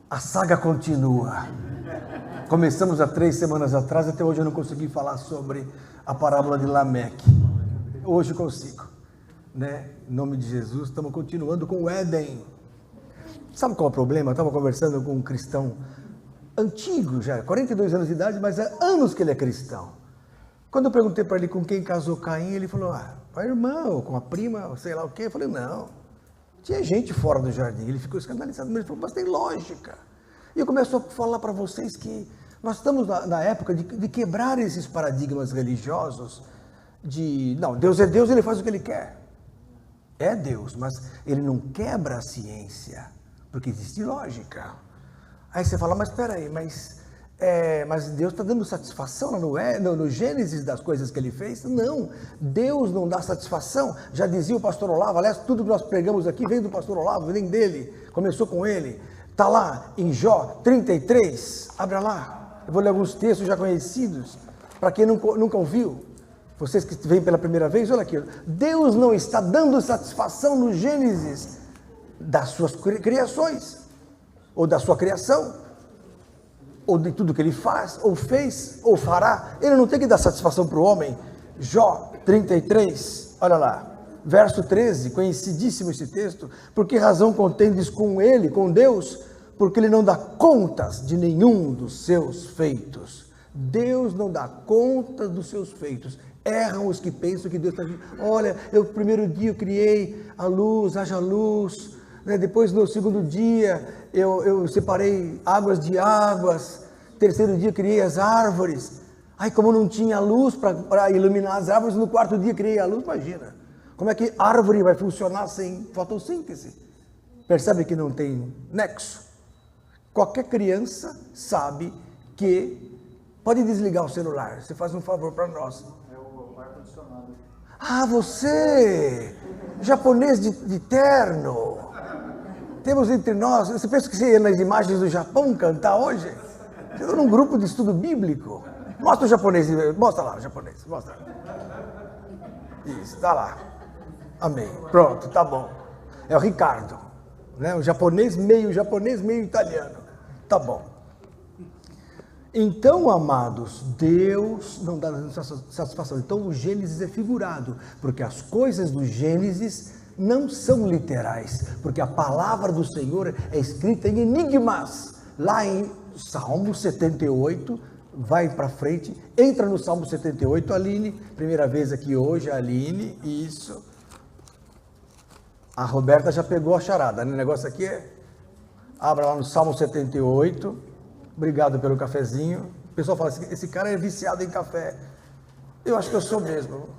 A saga continua. Começamos há 3 semanas atrás, até hoje eu não consegui falar sobre a parábola de Lameque. Hoje consigo, né? Em nome de Jesus, estamos continuando com o Éden. Sabe qual é o problema? Eu estava conversando com um cristão antigo já, 42 anos de idade, mas há anos que ele é cristão. Quando eu perguntei para ele com quem casou Caim, ele falou, com a irmã, ou com a prima, sei lá o quê. Eu falei, não. Tinha gente fora do jardim. Ele ficou escandalizado, mas ele falou, mas tem lógica. E eu começo a falar para vocês que nós estamos na época de quebrar esses paradigmas religiosos não, Deus é Deus, ele faz o que ele quer. É Deus, mas ele não quebra a ciência, porque existe lógica. Aí você fala, mas espera aí, mas Deus está dando satisfação no Gênesis das coisas que ele fez? Não, Deus não dá satisfação. Já dizia o pastor Olavo, aliás, tudo que nós pregamos aqui vem do pastor Olavo, vem dele, começou com ele. Está lá em Jó 33, abra lá. Eu vou ler alguns textos já conhecidos, para quem nunca ouviu. Vocês que vêm pela primeira vez, olha aqui. Deus não está dando satisfação no Gênesis das suas criações, ou da sua criação, ou de tudo que ele faz, ou fez, ou fará. Ele não tem que dar satisfação para o homem. Jó 33, olha lá, verso 13, conhecidíssimo esse texto. Por que razão contendes com ele, com Deus? Porque ele não dá contas de nenhum dos seus feitos. Deus não dá conta dos seus feitos. Erram os que pensam que Deus está... Olha, o primeiro dia eu criei a luz, haja luz... Depois no segundo dia eu separei águas de águas, terceiro dia criei as árvores, aí como não tinha luz para iluminar as árvores, no quarto dia criei a luz. Imagina, como é que árvore vai funcionar sem fotossíntese? Percebe que não tem nexo? Qualquer criança sabe que pode desligar o celular, você faz um favor para nós. É o ar-condicionado. Você, japonês de terno. Temos entre nós, você pensa que você ia nas imagens do Japão cantar hoje? Eu estou num grupo de estudo bíblico. Mostra o japonês, mostra lá o japonês, mostra. Isso, está lá. Amém. Pronto, tá bom. É o Ricardo, né? O japonês, meio italiano. Tá bom. Então, amados, Deus não dá satisfação. Então, o Gênesis é figurado, porque as coisas do Gênesis não são literais, porque a palavra do Senhor é escrita em enigmas. Lá em Salmo 78, vai para frente, entra no Salmo 78, Aline, primeira vez aqui hoje, Aline, isso. A Roberta já pegou a charada, né? O negócio aqui abra lá no Salmo 78, obrigado pelo cafezinho. O pessoal fala assim, esse cara é viciado em café. Eu acho que eu sou mesmo.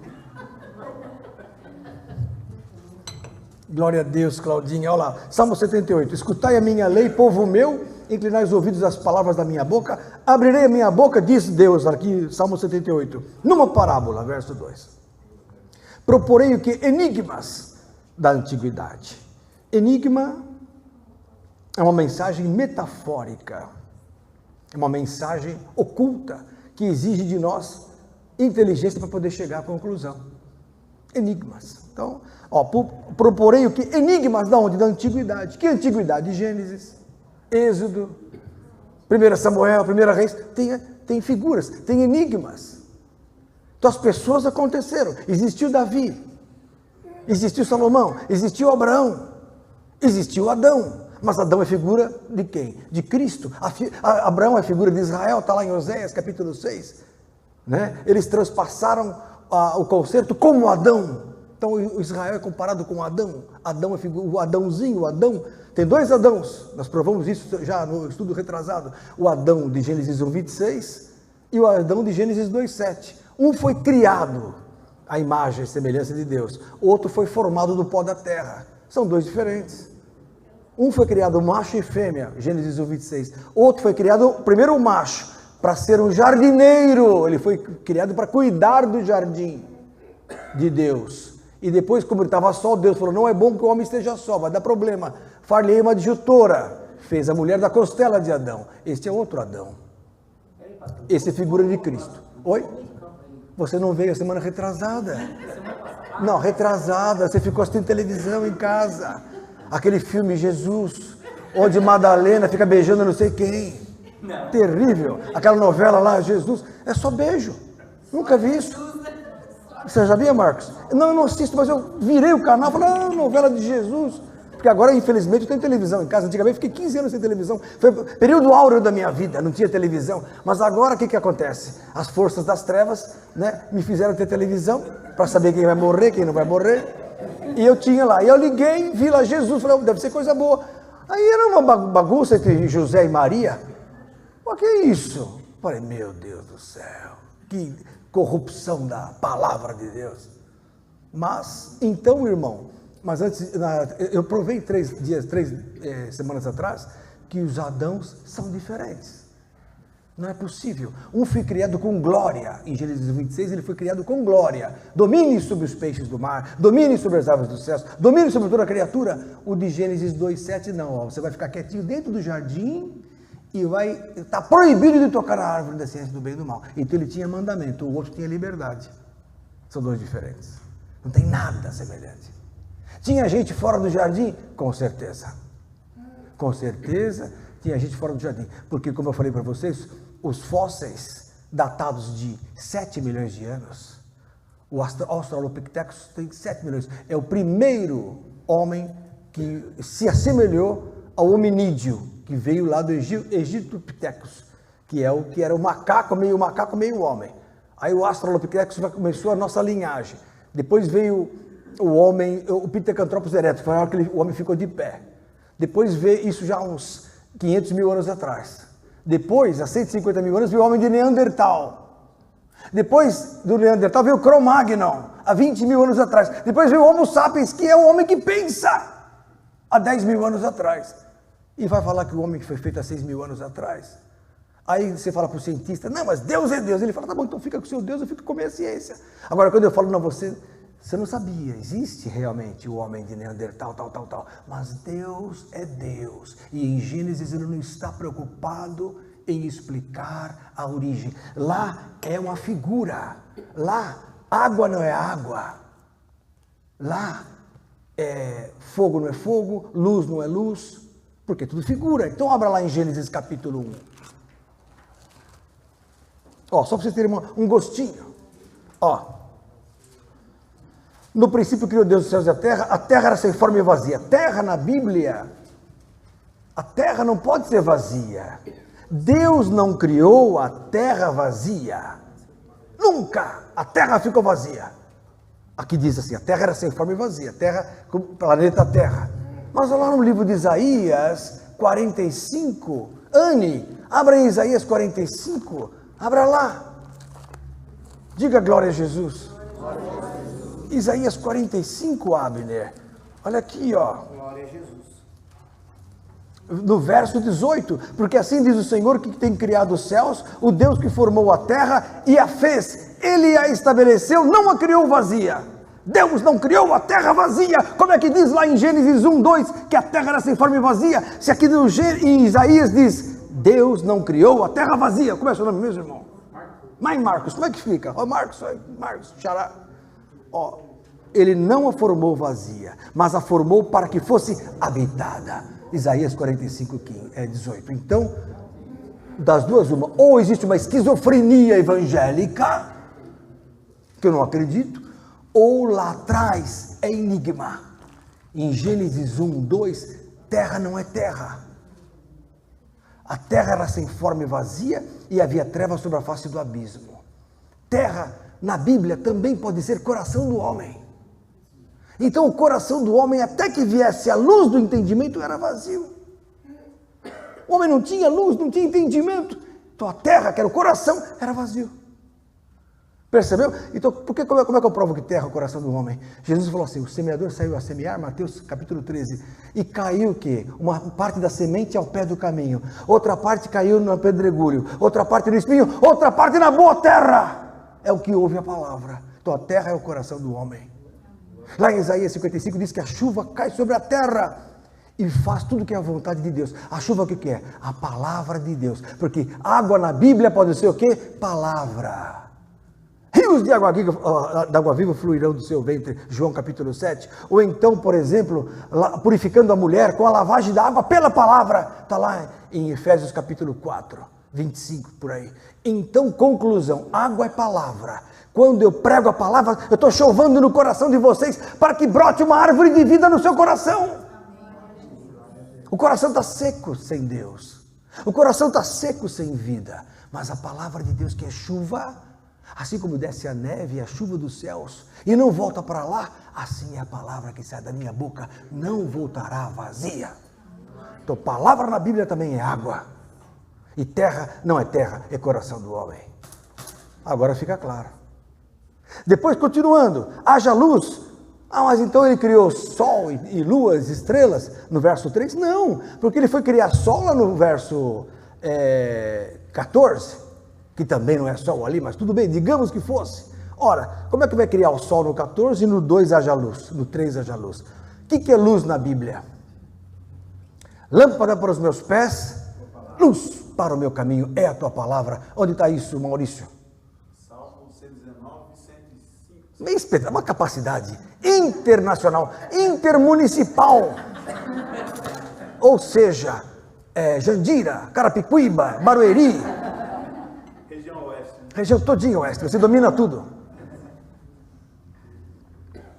Glória a Deus, Claudinha, olha lá, Salmo 78, escutai a minha lei, povo meu, inclinai os ouvidos às palavras da minha boca, abrirei a minha boca, diz Deus, aqui, Salmo 78, numa parábola, verso 2, proporei o que? Enigmas da antiguidade. Enigma é uma mensagem metafórica, é uma mensagem oculta, que exige de nós inteligência para poder chegar à conclusão. Enigmas. Então, proporei o que? Enigmas da onde? Da antiguidade. Que antiguidade? Gênesis, Êxodo, 1 Samuel, 1 Reis, tem figuras, tem enigmas. Então as pessoas aconteceram. Existiu Davi, existiu Salomão, existiu Abraão, existiu Adão. Mas Adão é figura de quem? De Cristo. Abraão é figura de Israel, está lá em Oséias, capítulo 6. Né? Eles transpassaram o concerto como Adão. Então o Israel é comparado com Adão. Adão é o Adãozinho, o Adão. Tem 2 Adãos, nós provamos isso já no estudo retrasado. O Adão de Gênesis 1:26 e o Adão de Gênesis 2:7. Um foi criado à imagem e semelhança de Deus. O outro foi formado do pó da terra. São 2 diferentes. Um foi criado macho e fêmea, Gênesis 1:26. Outro foi criado, primeiro o macho, para ser um jardineiro. Ele foi criado para cuidar do jardim de Deus. E depois, como ele estava só, Deus falou, não é bom que o homem esteja só, vai dar problema. Far-lhe uma adjutora. Fez a mulher da costela de Adão. Este é outro Adão. Esse é figura de Cristo. Oi? Você não veio a semana retrasada? Não, retrasada. Você ficou assistindo televisão em casa. Aquele filme Jesus, onde Madalena fica beijando não sei quem. Não. Terrível. Aquela novela lá, Jesus, é só beijo. Nunca vi isso. Você sabia, Marcos? Não, eu não assisto, mas eu virei o canal e falei, novela de Jesus. Porque agora, infelizmente, eu tenho televisão em casa. Antigamente, fiquei 15 anos sem televisão. Foi o período áureo da minha vida, não tinha televisão. Mas agora, o que acontece? As forças das trevas, né, me fizeram ter televisão, para saber quem vai morrer, quem não vai morrer. E eu tinha lá. E eu liguei, vi lá Jesus, falei, deve ser coisa boa. Aí era uma bagunça entre José e Maria. Pô, que é isso? Falei, meu Deus do céu, que corrupção da palavra de Deus. Mas, então, irmão, mas antes, eu provei 3 semanas atrás, que os Adãos são diferentes. Não é possível. Um foi criado com glória. Em Gênesis 26, ele foi criado com glória. Domine sobre os peixes do mar, domine sobre as aves dos céus, domine sobre toda a criatura. O de Gênesis 2:7 não. Ó, você vai ficar quietinho dentro do jardim e vai estar proibido de tocar na árvore da ciência do bem e do mal. Então ele tinha mandamento, o outro tinha liberdade. São dois diferentes. Não tem nada semelhante. Tinha gente fora do jardim? Com certeza. Com certeza tinha gente fora do jardim. Porque, como eu falei para vocês, os fósseis datados de 7 milhões de anos, o Australopithecus tem 7 milhões. É o primeiro homem que se assemelhou ao hominídeo, que veio lá do Egiptopithecus, que era o macaco, meio homem. Aí o Australopithecus começou a nossa linhagem. Depois veio o homem, o Pithecanthropus erectus, foi a hora que o homem ficou de pé. Depois veio isso já uns 500 mil anos atrás. Depois, há 150 mil anos, veio o homem de Neandertal. Depois do Neandertal veio o Cro-Magnon, há 20 mil anos atrás. Depois veio o Homo sapiens, que é o homem que pensa, há 10 mil anos atrás. E vai falar que o homem que foi feito há 6 mil anos atrás. Aí você fala para o cientista, não, mas Deus é Deus. Ele fala, tá bom, então fica com o seu Deus, eu fico com a minha ciência. Agora, quando eu falo, não, você não sabia, existe realmente o homem de Neandertal, tal. Mas Deus é Deus. E em Gênesis ele não está preocupado em explicar a origem. Lá é uma figura. Lá, água não é água. Lá, fogo não é fogo, luz não é luz. Porque é tudo figura. Então abra lá em Gênesis capítulo 1. Ó, só para vocês terem um gostinho. Ó. No princípio criou Deus os céus e a terra era sem forma e vazia. Terra na Bíblia, a terra não pode ser vazia. Deus não criou a terra vazia. Nunca a terra ficou vazia. Aqui diz assim, a terra era sem forma e vazia. Terra, o planeta Terra. Mas lá no livro de Isaías 45, Anne, abra em Isaías 45, abra lá. Diga glória a Jesus. Glória a Jesus. Isaías 45, Abner. Olha aqui, ó. Glória a Jesus. No verso 18, porque assim diz o Senhor que tem criado os céus, o Deus que formou a terra e a fez. Ele a estabeleceu, não a criou vazia. Deus não criou a terra vazia. Como é que diz lá em Gênesis 1, 2, que a terra era sem forma e vazia? Se aqui em Isaías diz, Deus não criou a terra vazia. Como é o seu nome mesmo, irmão? Marcos, como é que fica? Ó, Marcos, xará. Ó, ele não a formou vazia, mas a formou para que fosse habitada. Isaías 45, 18. Então, das duas uma, ou existe uma esquizofrenia evangélica, que eu não acredito, ou lá atrás é enigma. Em Gênesis 1, 2, terra não é terra. A terra era sem forma e vazia e havia trevas sobre a face do abismo. Terra, na Bíblia, também pode ser coração do homem. Então o coração do homem, até que viesse a luz do entendimento, era vazio. O homem não tinha luz, não tinha entendimento. Então a terra, que era o coração, era vazio. Percebeu? Então, como é que eu provo que terra é o coração do homem? Jesus falou assim, o semeador saiu a semear, Mateus capítulo 13, e caiu o quê? Uma parte da semente ao pé do caminho, outra parte caiu no pedregulho, outra parte no espinho, outra parte na boa terra. É o que ouve a palavra. Então a terra é o coração do homem. Lá em Isaías 55 diz que a chuva cai sobre a terra e faz tudo que é a vontade de Deus. A chuva o que é? A palavra de Deus. Porque água na Bíblia pode ser o quê? Palavra. Rio rios de água viva fluirão do seu ventre, João capítulo 7. Ou então, por exemplo, purificando a mulher com a lavagem da água pela palavra, está lá em Efésios capítulo 4, 25, por aí. Então, conclusão, água é palavra. Quando eu prego a palavra, eu estou chovendo no coração de vocês, para que brote uma árvore de vida no seu coração. O coração está seco sem Deus, o coração está seco sem vida, mas a palavra de Deus, que é chuva, assim como desce a neve e a chuva dos céus, e não volta para lá, assim é a palavra que sai da minha boca, não voltará vazia. Então, palavra na Bíblia também é água, e terra não é terra, é coração do homem. Agora fica claro. Depois, continuando, haja luz. Mas então ele criou sol e luas, estrelas, no verso 3? Não, porque ele foi criar sol lá no verso 14, que também não é sol ali, mas tudo bem, digamos que fosse. Ora, como é que vai criar o sol no 14 e no 2 haja luz, no 3 haja luz? O que é luz na Bíblia? Lâmpada para os meus pés, luz para o meu caminho, é a tua palavra. Onde está isso, Maurício? Salmo 119, 105. Bem espetacular, uma capacidade internacional, intermunicipal. Ou seja, Jandira, Carapicuíba, Barueri. Região oeste. Região todinha oeste, você domina tudo.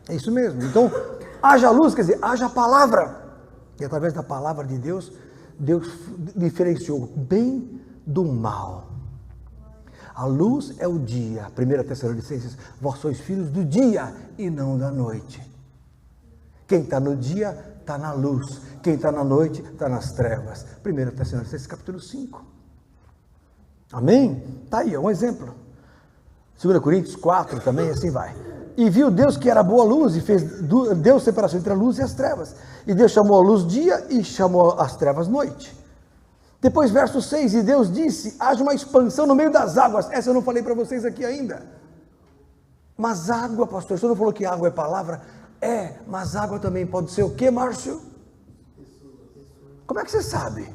É isso mesmo. Então, haja luz, quer dizer, haja palavra. E através da palavra de Deus, Deus diferenciou o bem do mal. A luz é o dia. 1 Tessalonicenses, vós sois filhos do dia e não da noite. Quem está no dia, está na luz. Quem está na noite, está nas trevas. 1 Tessalonicenses capítulo 5. Amém? Está aí, é um exemplo. 2 Coríntios 4 também, assim vai. E viu Deus que era boa luz, e fez Deus separação entre a luz e as trevas. E Deus chamou a luz dia e chamou as trevas noite. Depois, verso 6, e Deus disse, haja uma expansão no meio das águas. Essa eu não falei para vocês aqui ainda. Mas água, pastor, você não falou que água é palavra? É, mas água também pode ser o quê, Márcio? Como é que você sabe?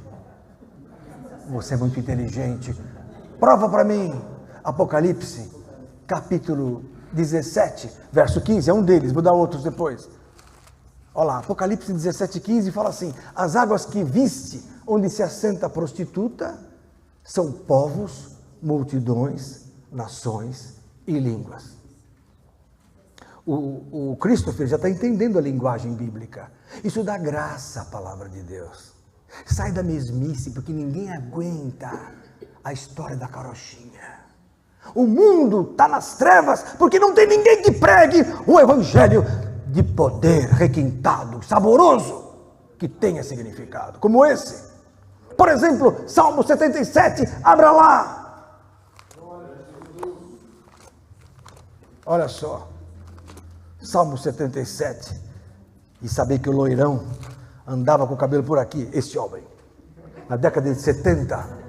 Você é muito inteligente. Prova para mim, Apocalipse, capítulo 17, verso 15, é um deles, vou dar outros depois. Olha lá, Apocalipse 17, 15 fala assim, as águas que viste, onde se assenta a prostituta, são povos, multidões, nações e línguas. O Christopher já está entendendo a linguagem bíblica. Isso dá graça à palavra de Deus. Sai da mesmice, porque ninguém aguenta a história da carochinha. O mundo está nas trevas, porque não tem ninguém que pregue um evangelho de poder, requintado, saboroso, que tenha significado, como esse. Por exemplo, Salmo 77, abra lá. Olha só, Salmo 77, e saber que o loirão andava com o cabelo por aqui, esse homem, na década de 70,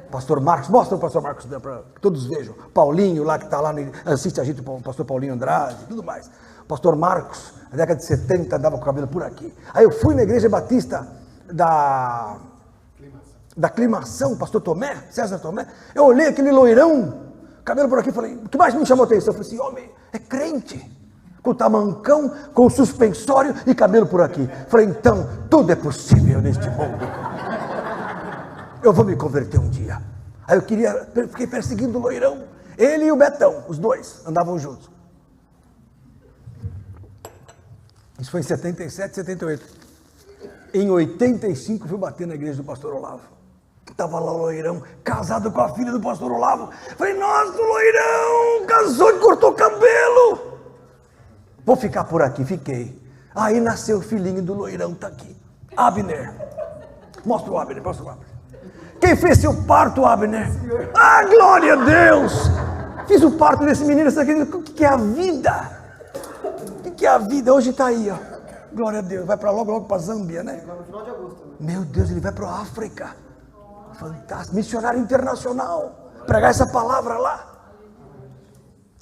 pastor Marcos, mostra o pastor Marcos para que todos vejam, Paulinho lá que está lá, assiste a gente, o pastor Paulinho Andrade, tudo mais, pastor Marcos, na década de 70 andava com o cabelo por aqui. Aí eu fui na igreja batista da Aclimação, pastor Tomé, César Tomé, eu olhei aquele loirão, cabelo por aqui, falei, o que mais me chamou a atenção? Eu falei assim, homem, é crente, com tamancão, com suspensório e cabelo por aqui. Falei, então, tudo é possível neste mundo. Eu vou me converter um dia. Aí eu fiquei perseguindo o loirão, ele e o Betão, os dois, andavam juntos. Isso foi em 77, 78. Em 85 fui bater na igreja do pastor Olavo. Estava lá o loirão, casado com a filha do pastor Olavo. Falei, nossa, o loirão casou e cortou cabelo. Vou ficar por aqui, fiquei. Aí nasceu o filhinho do loirão, está aqui. Abner. Mostra o Abner, mostra o Abner. Quem fez seu parto, Abner? Ah, glória a Deus! Fiz o parto desse menino, o que é a vida? O que é a vida? Hoje está aí, ó. Glória a Deus, vai para logo para a Zâmbia, né? No final de agosto. Meu Deus, ele vai para a África. Fantástico, missionário internacional. Pregar essa palavra lá.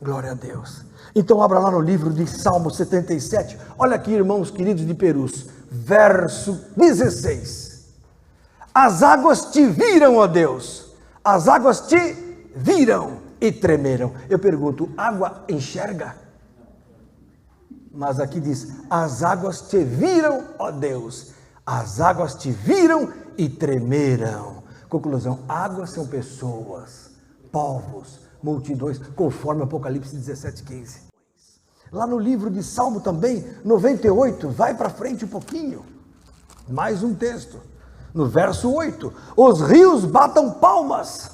Glória a Deus. Então abra lá no livro de Salmo 77. Olha aqui, irmãos queridos de Perus. Verso 16. As águas te viram, ó Deus. As águas te viram. e tremeram. Eu pergunto, água enxerga? Mas aqui diz, as águas te viram, ó Deus, as águas te viram e tremeram. Conclusão, águas são pessoas, povos, multidões, conforme Apocalipse 17:15. Lá no livro de Salmo também, 98, vai para frente um pouquinho, mais um texto, no verso 8, os rios batam palmas,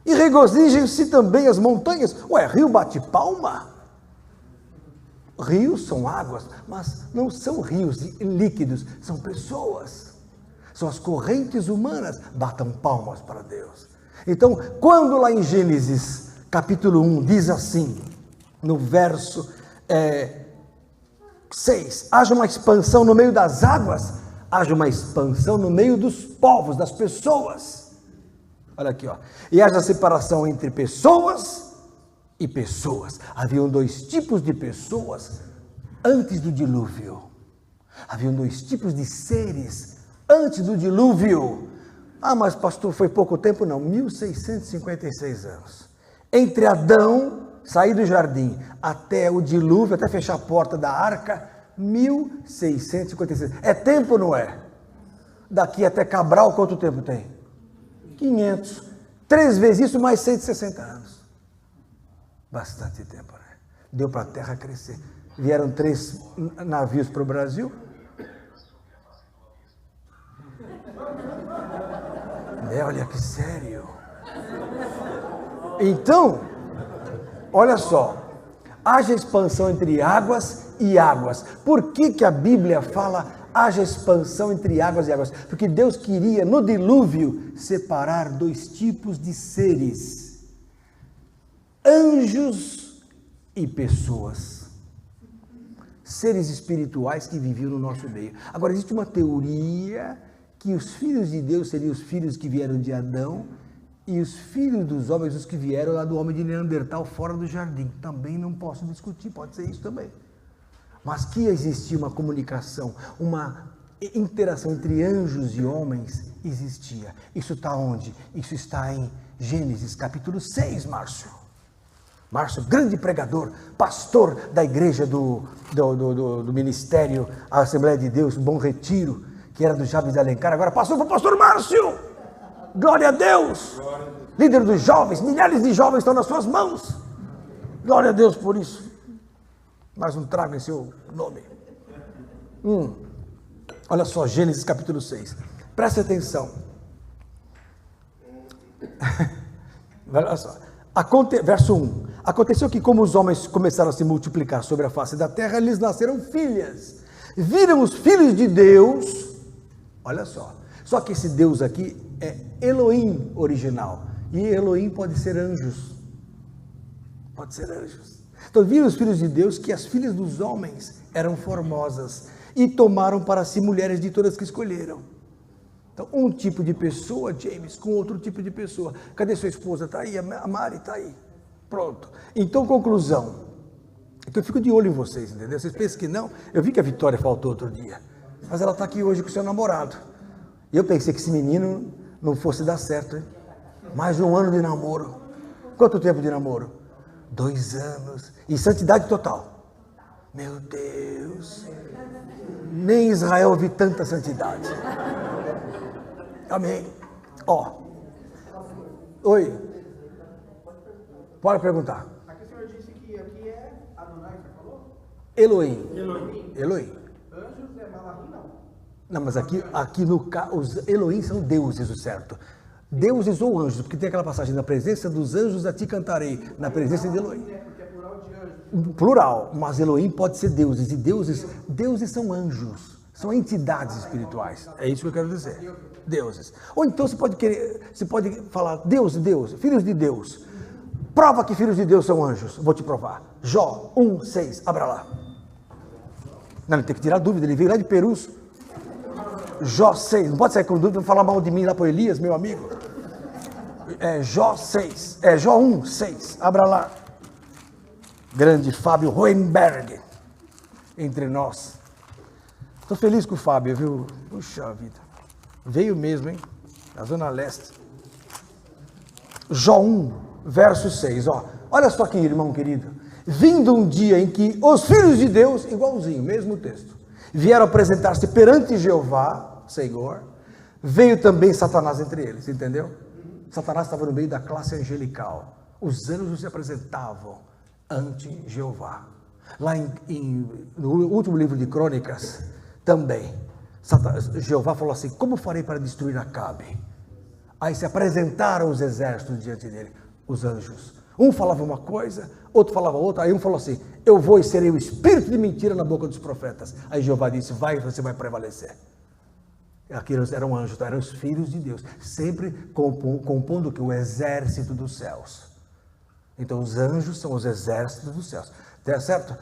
e regozijem-se também as montanhas. Ué, rio bate palma? Rios são águas, mas não são rios líquidos, são pessoas. São as correntes humanas, batam palmas para Deus. Então, quando lá em Gênesis, capítulo 1, diz assim, no verso 6, haja uma expansão no meio das águas, haja uma expansão no meio dos povos, das pessoas. Olha aqui, ó. E haja separação entre pessoas e pessoas. Haviam dois tipos de pessoas antes do dilúvio. Haviam dois tipos de seres antes do dilúvio. Ah, mas pastor, foi pouco tempo? Não, 1656 anos. Entre Adão, sair do jardim, até o dilúvio, até fechar a porta da arca, 1656. É tempo ou não é? Daqui até Cabral, quanto tempo tem? 500. 3 vezes isso, mais 160 anos. Bastante tempo, né? Deu para a terra crescer. Vieram 3 navios para o Brasil. Olha que sério. Então, olha só. Haja expansão entre águas e águas. Por que a Bíblia fala haja expansão entre águas e águas? Porque Deus queria, no dilúvio, separar 2 tipos de seres. Anjos e pessoas. Seres espirituais que viviam no nosso meio. Agora, existe uma teoria que os filhos de Deus seriam os filhos que vieram de Adão e os filhos dos homens, os que vieram lá do homem de Neandertal, fora do jardim. Também não posso discutir, pode ser isso também. Mas que existia uma comunicação, uma interação entre anjos e homens, existia. Isso está onde? Isso está em Gênesis capítulo 6, Márcio. Márcio, grande pregador, pastor da igreja do ministério, a Assembleia de Deus, Bom Retiro, que era do Jabes de Alencar, agora passou para o pastor Márcio. Glória a Deus. Líder dos jovens, milhares de jovens estão nas suas mãos. Glória a Deus por isso. Mais um trago em seu nome. Olha só, Gênesis capítulo 6. Preste atenção. Olha só. Verso 1. Aconteceu que, como os homens começaram a se multiplicar sobre a face da terra, lhes nasceram filhas. Viram os filhos de Deus. Olha só. Só que esse Deus aqui é Elohim original. E Elohim pode ser anjos. Pode ser anjos. Então viram os filhos de Deus que as filhas dos homens eram formosas e tomaram para si mulheres de todas que escolheram. Então um tipo de pessoa, James, com outro tipo de pessoa. Cadê sua esposa? Está aí, a Mari está aí. Pronto. Então conclusão. É que eu fico de olho em vocês, entendeu? Vocês pensam que não? Eu vi que a Vitória faltou outro dia. Mas ela está aqui hoje com o seu namorado. E eu pensei que esse menino não fosse dar certo, hein? Mais de 1 ano de namoro. Quanto tempo de namoro? 2 anos. E santidade total. Meu Deus. Nem Israel vi tanta santidade. Amém. Ó. Oi. Pode perguntar. Aqui o senhor disse que aqui é Adonai, você falou? Elohim. Anjos é Malachim, não? Não, mas aqui no caso, os Elohim são deuses, o certo. Deuses ou anjos, porque tem aquela passagem, na presença dos anjos a ti cantarei, na presença de Elohim. Porque é plural de anjos. Plural, mas Elohim pode ser deuses, e deuses são anjos, são entidades espirituais, é isso que eu quero dizer, deuses. Ou então você pode falar, Deus, filhos de Deus, prova que filhos de Deus são anjos, vou te provar, Jó 1:6, abra lá. Não, ele tem que tirar dúvida, ele veio lá de Perus. Jó 6, não pode sair com dúvida, falar mal de mim lá para Elias, meu amigo. Jó 6, Jó 1:6, abra lá. Grande Fábio Hohenberg, entre nós. Estou feliz com o Fábio, viu? Puxa vida, veio mesmo, hein? Da Zona Leste. Jó 1, verso 6, olha só aqui, irmão querido, vindo um dia em que os filhos de Deus, igualzinho, mesmo texto, vieram apresentar-se perante Jeová, Senhor, veio também Satanás entre eles, entendeu? Satanás estava no meio da classe angelical, os anjos se apresentavam ante Jeová. Lá no último livro de Crônicas, também, Jeová falou assim, como farei para destruir Acabe? Aí se apresentaram os exércitos diante dele, os anjos. Um falava uma coisa, outro falava outra, aí um falou assim, eu vou e serei o espírito de mentira na boca dos profetas. Aí Jeová disse, você vai prevalecer. Aqueles eram anjos, eram os filhos de Deus, sempre compondo que o exército dos céus. Então os anjos são os exércitos dos céus, tá certo?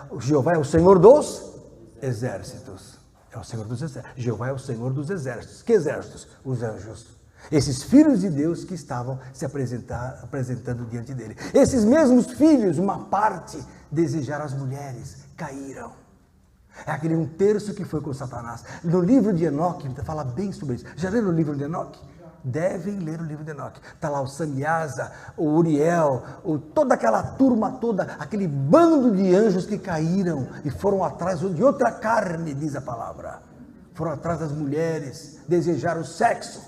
O Jeová é o Senhor dos exércitos, é o Senhor dos exércitos. Jeová é o Senhor dos exércitos. Que exércitos? Os anjos. Esses filhos de Deus que estavam se apresentando diante dele. Esses mesmos filhos, uma parte, desejaram as mulheres, caíram. É aquele 1/3 que foi com Satanás. No livro de Enoque, fala bem sobre isso. Já leram o livro de Enoque? Devem ler o livro de Enoque. Está lá o Samiasa, o Uriel, toda aquela turma toda, aquele bando de anjos que caíram e foram atrás de outra carne, diz a palavra. Foram atrás das mulheres, desejaram o sexo,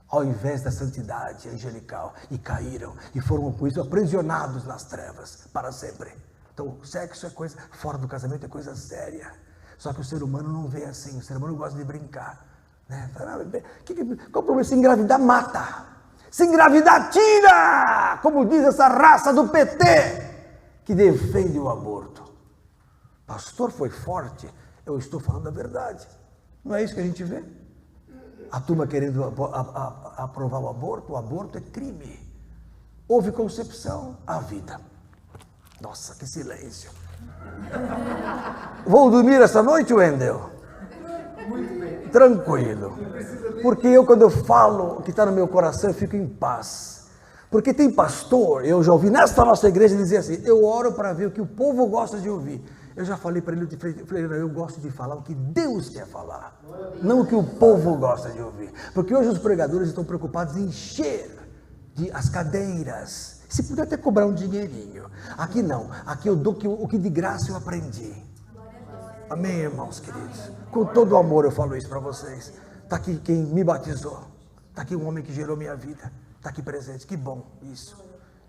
ao invés da santidade angelical, e caíram, e foram com isso aprisionados nas trevas, para sempre. Então, o sexo é coisa, fora do casamento é coisa séria. Só que o ser humano não vê assim, o ser humano gosta de brincar. Né? Qual o problema? Se engravidar, mata. Se engravidar, tira! Como diz essa raça do PT, que defende o aborto. Pastor, foi forte. Eu estou falando a verdade. Não é isso que a gente vê? A turma querendo aprovar o aborto é crime. Houve concepção, a vida. Nossa, que silêncio. Vou dormir essa noite, Wendel? Muito bem. Tranquilo. Porque eu, quando eu falo o que está no meu coração, eu fico em paz. Porque tem pastor, eu já ouvi nesta nossa igreja dizer assim, eu oro para ver o que o povo gosta de ouvir. Eu já falei para ele, eu gosto de falar o que Deus quer falar, não o que o povo gosta de ouvir. Porque hoje os pregadores estão preocupados em encher as cadeiras. Se puder até cobrar um dinheirinho. Aqui não, aqui eu dou o que de graça eu aprendi. Amém, irmãos queridos? Com todo o amor eu falo isso para vocês. Está aqui quem me batizou, está aqui um homem que gerou minha vida, está aqui presente, que bom isso.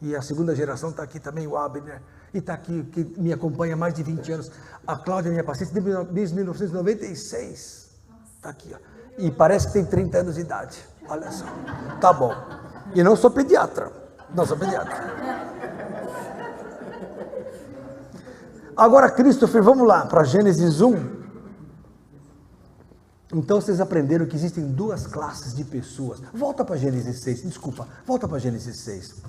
E a segunda geração está aqui também, o Abner, e está aqui, que me acompanha há mais de 20 anos. A Cláudia, minha paciente, desde 1996, está aqui, ó. E parece que tem 30 anos de idade, olha só, tá bom. E não sou pediatra. Agora, Christopher, vamos lá para Gênesis 1. Então vocês aprenderam que existem duas classes de pessoas. Volta para Gênesis 6, desculpa, volta para Gênesis 6.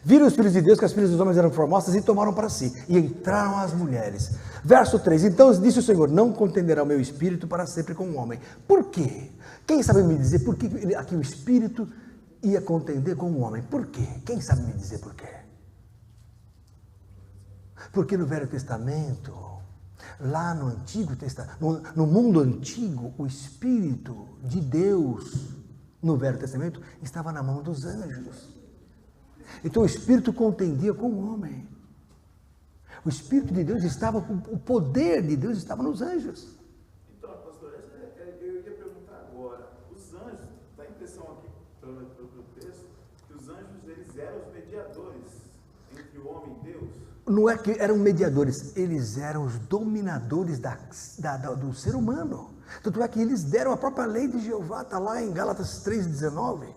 Viram os filhos de Deus que as filhas dos homens eram formosas e tomaram para si, e entraram as mulheres. Verso 3, então disse o Senhor, não contenderá o meu espírito para sempre com o homem. Por quê? Quem sabe me dizer por que aqui o espírito ia contender com o homem? Por quê? Quem sabe me dizer por quê? Porque no Velho Testamento, lá no Antigo Testamento, no mundo antigo, o Espírito de Deus, no Velho Testamento, estava na mão dos anjos. Então o Espírito contendia com o homem. O Espírito de Deus estava, o poder de Deus estava nos anjos. Então, pastor, eu ia perguntar agora, os anjos, dá a impressão aqui, pelo texto, que os anjos, eles eram os mediadores entre o homem e Deus. Não é que eram mediadores, eles eram os dominadores do ser humano. Tanto é que eles deram a própria lei de Jeová, está lá em Gálatas 3,19.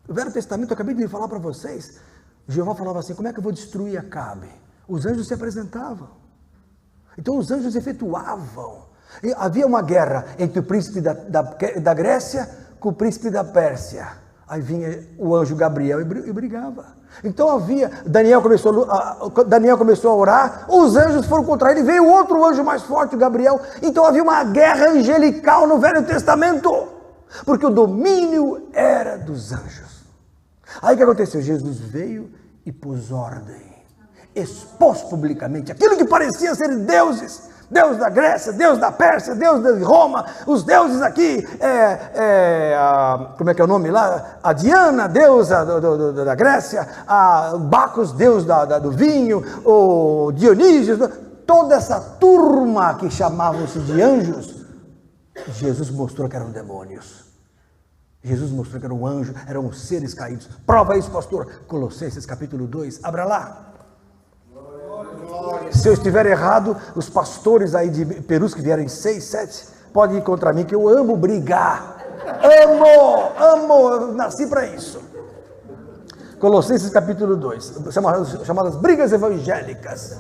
O Velho Testamento, eu acabei de falar para vocês, Jeová falava assim, como é que eu vou destruir Acabe? Os anjos se apresentavam. Então os anjos efetuavam. E havia uma guerra entre o príncipe da Grécia com o príncipe da Pérsia. Aí vinha o anjo Gabriel e brigava. Então Daniel começou a orar, os anjos foram contra ele, veio outro anjo mais forte, o Gabriel. Então havia uma guerra angelical no Velho Testamento, porque o domínio era dos anjos. Aí o que aconteceu? Jesus veio e pôs ordem. expôs publicamente aquilo que parecia ser deuses, Deus da Grécia, Deus da Pérsia, Deus de Roma, os deuses aqui, como é que é o nome lá? A Diana, deusa da Grécia, a Bacos, deus do vinho, o Dionísio, toda essa turma que chamavam-se de anjos, Jesus mostrou que eram demônios. Jesus mostrou que era um anjo, eram seres caídos. Prova isso, pastor. Colossenses capítulo 2, abra lá. Se eu estiver errado, os pastores aí de Perus que vieram em 6, 7, podem ir contra mim, que eu amo brigar. Amo, eu nasci para isso. Colossenses capítulo 2, chamadas brigas evangélicas.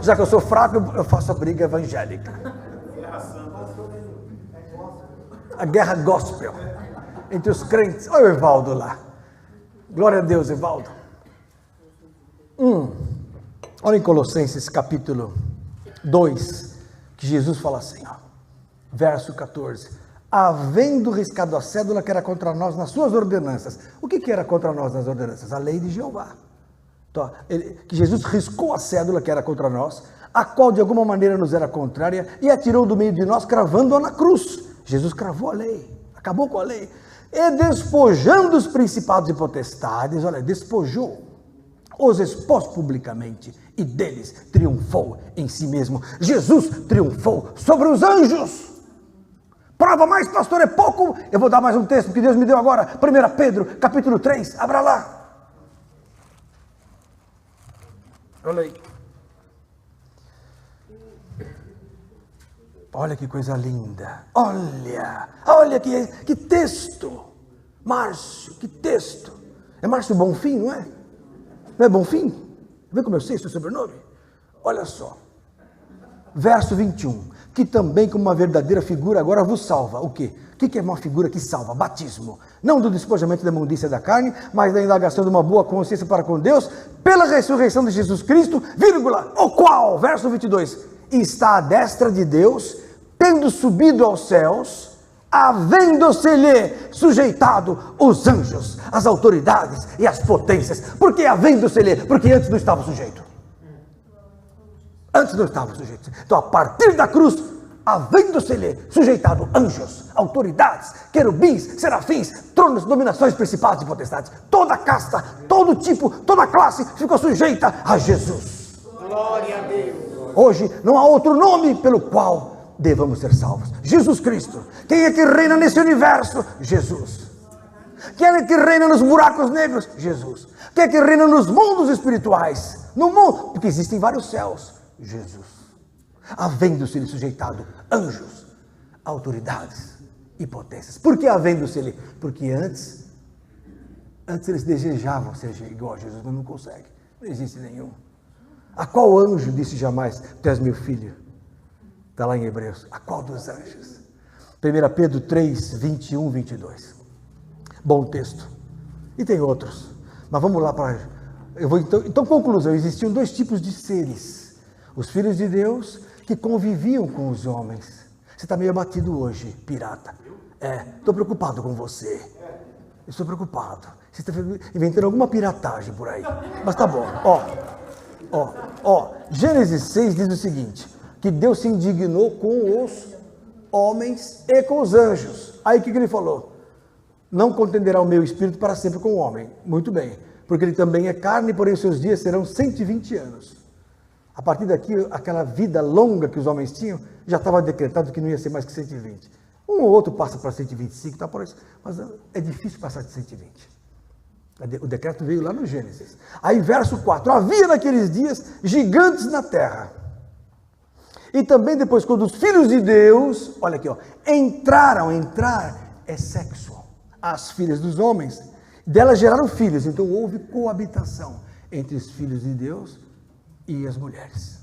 Já que eu sou fraco, eu faço a briga evangélica. A guerra gospel entre os crentes. Olha o Evaldo lá. Glória a Deus, Evaldo. Olha em Colossenses capítulo 2, que Jesus fala assim, ó, verso 14: havendo riscado a cédula que era contra nós nas suas ordenanças. O que era contra nós nas ordenanças? A lei de Jeová. Então, que Jesus riscou a cédula que era contra nós, a qual de alguma maneira nos era contrária, e a tirou do meio de nós, cravando-a na cruz. Jesus cravou a lei, acabou com a lei, e despojando os principados e potestades, olha, despojou, os expôs publicamente, e deles triunfou em si mesmo. Jesus triunfou sobre os anjos. Prova mais, pastor, é pouco. Eu vou dar mais um texto que Deus me deu agora, 1 Pedro capítulo 3, abra lá. Olha aí. Olha que coisa linda, olha que texto, Márcio, que texto, é Márcio Bonfim, não é? Não é Bonfim? Vê como eu sei seu sobrenome? Olha só, verso 21, que também como uma verdadeira figura agora vos salva, o quê? O que é uma figura que salva? Batismo, não do despojamento da imundícia da carne, mas da indagação de uma boa consciência para com Deus, pela ressurreição de Jesus Cristo, vírgula, o qual, verso 22, está à destra de Deus, tendo subido aos céus, havendo-se-lhe sujeitado os anjos, as autoridades e as potências. Por que havendo-se-lhe? Porque antes não estava sujeito. Antes não estava sujeito. Então, a partir da cruz, havendo-se-lhe sujeitado anjos, autoridades, querubins, serafins, tronos, dominações, principados e potestades, toda casta, todo tipo, toda classe ficou sujeita a Jesus. Glória a Deus. Hoje não há outro nome pelo qual devamos ser salvos. Jesus Cristo. Quem é que reina nesse universo? Jesus. Quem é que reina nos buracos negros? Jesus. Quem é que reina nos mundos espirituais? No mundo, porque existem vários céus. Jesus. Havendo-se-lhe sujeitado anjos, autoridades e potências. Por que havendo-se-lhe? Porque antes eles desejavam ser igual a Jesus, mas não conseguem. Não existe nenhum. A qual anjo disse jamais, tu és meu filho? Está lá em Hebreus. A qual dos anjos? 1 Pedro 3, 21, 22. Bom texto. E tem outros. Mas vamos lá para... Então, conclusão, existiam dois tipos de seres. Os filhos de Deus que conviviam com os homens. Você está meio abatido hoje, pirata. Estou preocupado com você. Estou preocupado. Você está inventando alguma piratagem por aí. Mas tá bom. Gênesis 6 diz o seguinte, que Deus se indignou com os homens e com os anjos. Aí o que ele falou? Não contenderá o meu espírito para sempre com o homem. Muito bem, porque ele também é carne, porém os seus dias serão 120 anos. A partir daqui, aquela vida longa que os homens tinham, já estava decretado que não ia ser mais que 120. Um ou outro passa para 125, tá por isso, mas é difícil passar de 120. O decreto veio lá no Gênesis. Aí verso 4, havia naqueles dias gigantes na terra. E também depois, quando os filhos de Deus, olha aqui, entrar é sexo, as filhas dos homens, delas geraram filhos, então houve coabitação entre os filhos de Deus e as mulheres.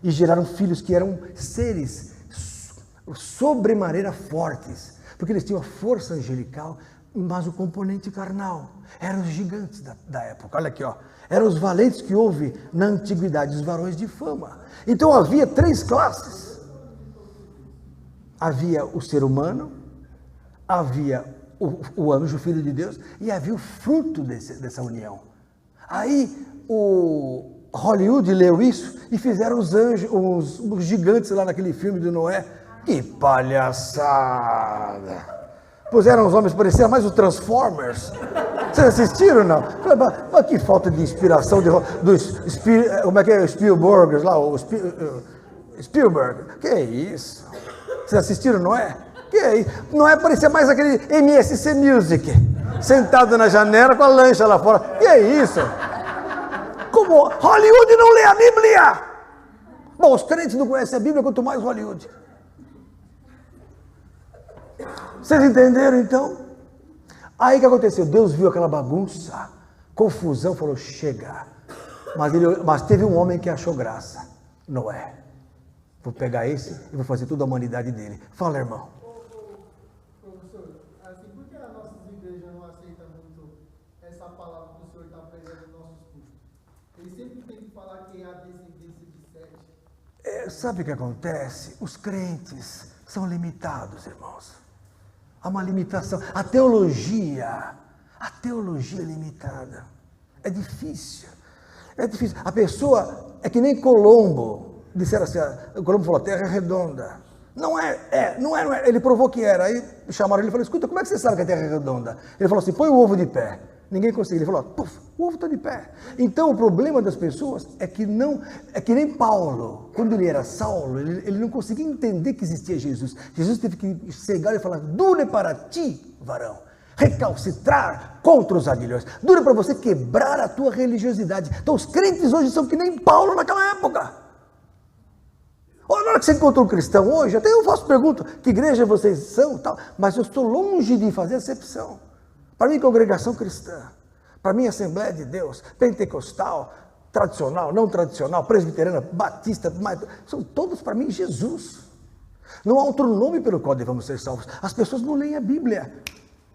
E geraram filhos que eram seres sobremaneira fortes, porque eles tinham a força angelical, mas o componente carnal. Eram os gigantes da época, olha aqui, eram os valentes que houve na antiguidade, os varões de fama. Então havia três classes. Havia o ser humano, havia o anjo, filho de Deus, e havia o fruto dessa união. Aí o Hollywood leu isso e fizeram os anjos, os gigantes lá naquele filme do Noé. Que palhaçada! Puseram os homens, pareciam mais os Transformers. Vocês assistiram ou não? Mas que falta de inspiração como é que é o Spielberg lá, Spielberg. Que é isso? Vocês assistiram, não é? Que é isso? Não é, parecia mais aquele MSC Music, sentado na janela com a lancha lá fora. Que é isso? Como Hollywood não lê a Bíblia? Bom, os crentes não conhecem a Bíblia, quanto mais Hollywood. Vocês entenderam então? Aí o que aconteceu? Deus viu aquela bagunça, confusão, falou, chega. Mas teve um homem que achou graça, Noé. Vou pegar esse e vou fazer toda a humanidade dele. Fala, irmão. Professor, assim, por que as nossas igrejas não aceitam muito essa palavra que o senhor está pregando nos nossos cultos? Eles sempre têm que falar que é a descendência de Sete. Sabe o que acontece? Os crentes são limitados, irmãos. Há uma limitação. A teologia é limitada. É difícil. É difícil. A pessoa é que nem Colombo. Disseram assim, o Colombo falou, a terra é redonda. Não é. Ele provou que era. Aí chamaram ele e falaram, escuta, como é que você sabe que a terra é redonda? Ele falou assim, põe o ovo de pé. Ninguém conseguiu. Ele falou, puf, o ovo está de pé. Então o problema das pessoas é que nem Paulo, quando ele era Saulo, ele não conseguia entender que existia Jesus. Jesus teve que cegar e falar, dure para ti, varão, recalcitrar contra os aguilhões. Dure para você quebrar a tua religiosidade. Então os crentes hoje são que nem Paulo naquela época. Olha, na hora que você encontra um cristão hoje, até eu faço pergunta, que igreja vocês são, tal, mas eu estou longe de fazer acepção. Para mim, congregação cristã, para mim, Assembleia de Deus, pentecostal, tradicional, não tradicional, presbiteriana, batista, são todos para mim Jesus. Não há outro nome pelo qual devemos ser salvos. As pessoas não leem a Bíblia.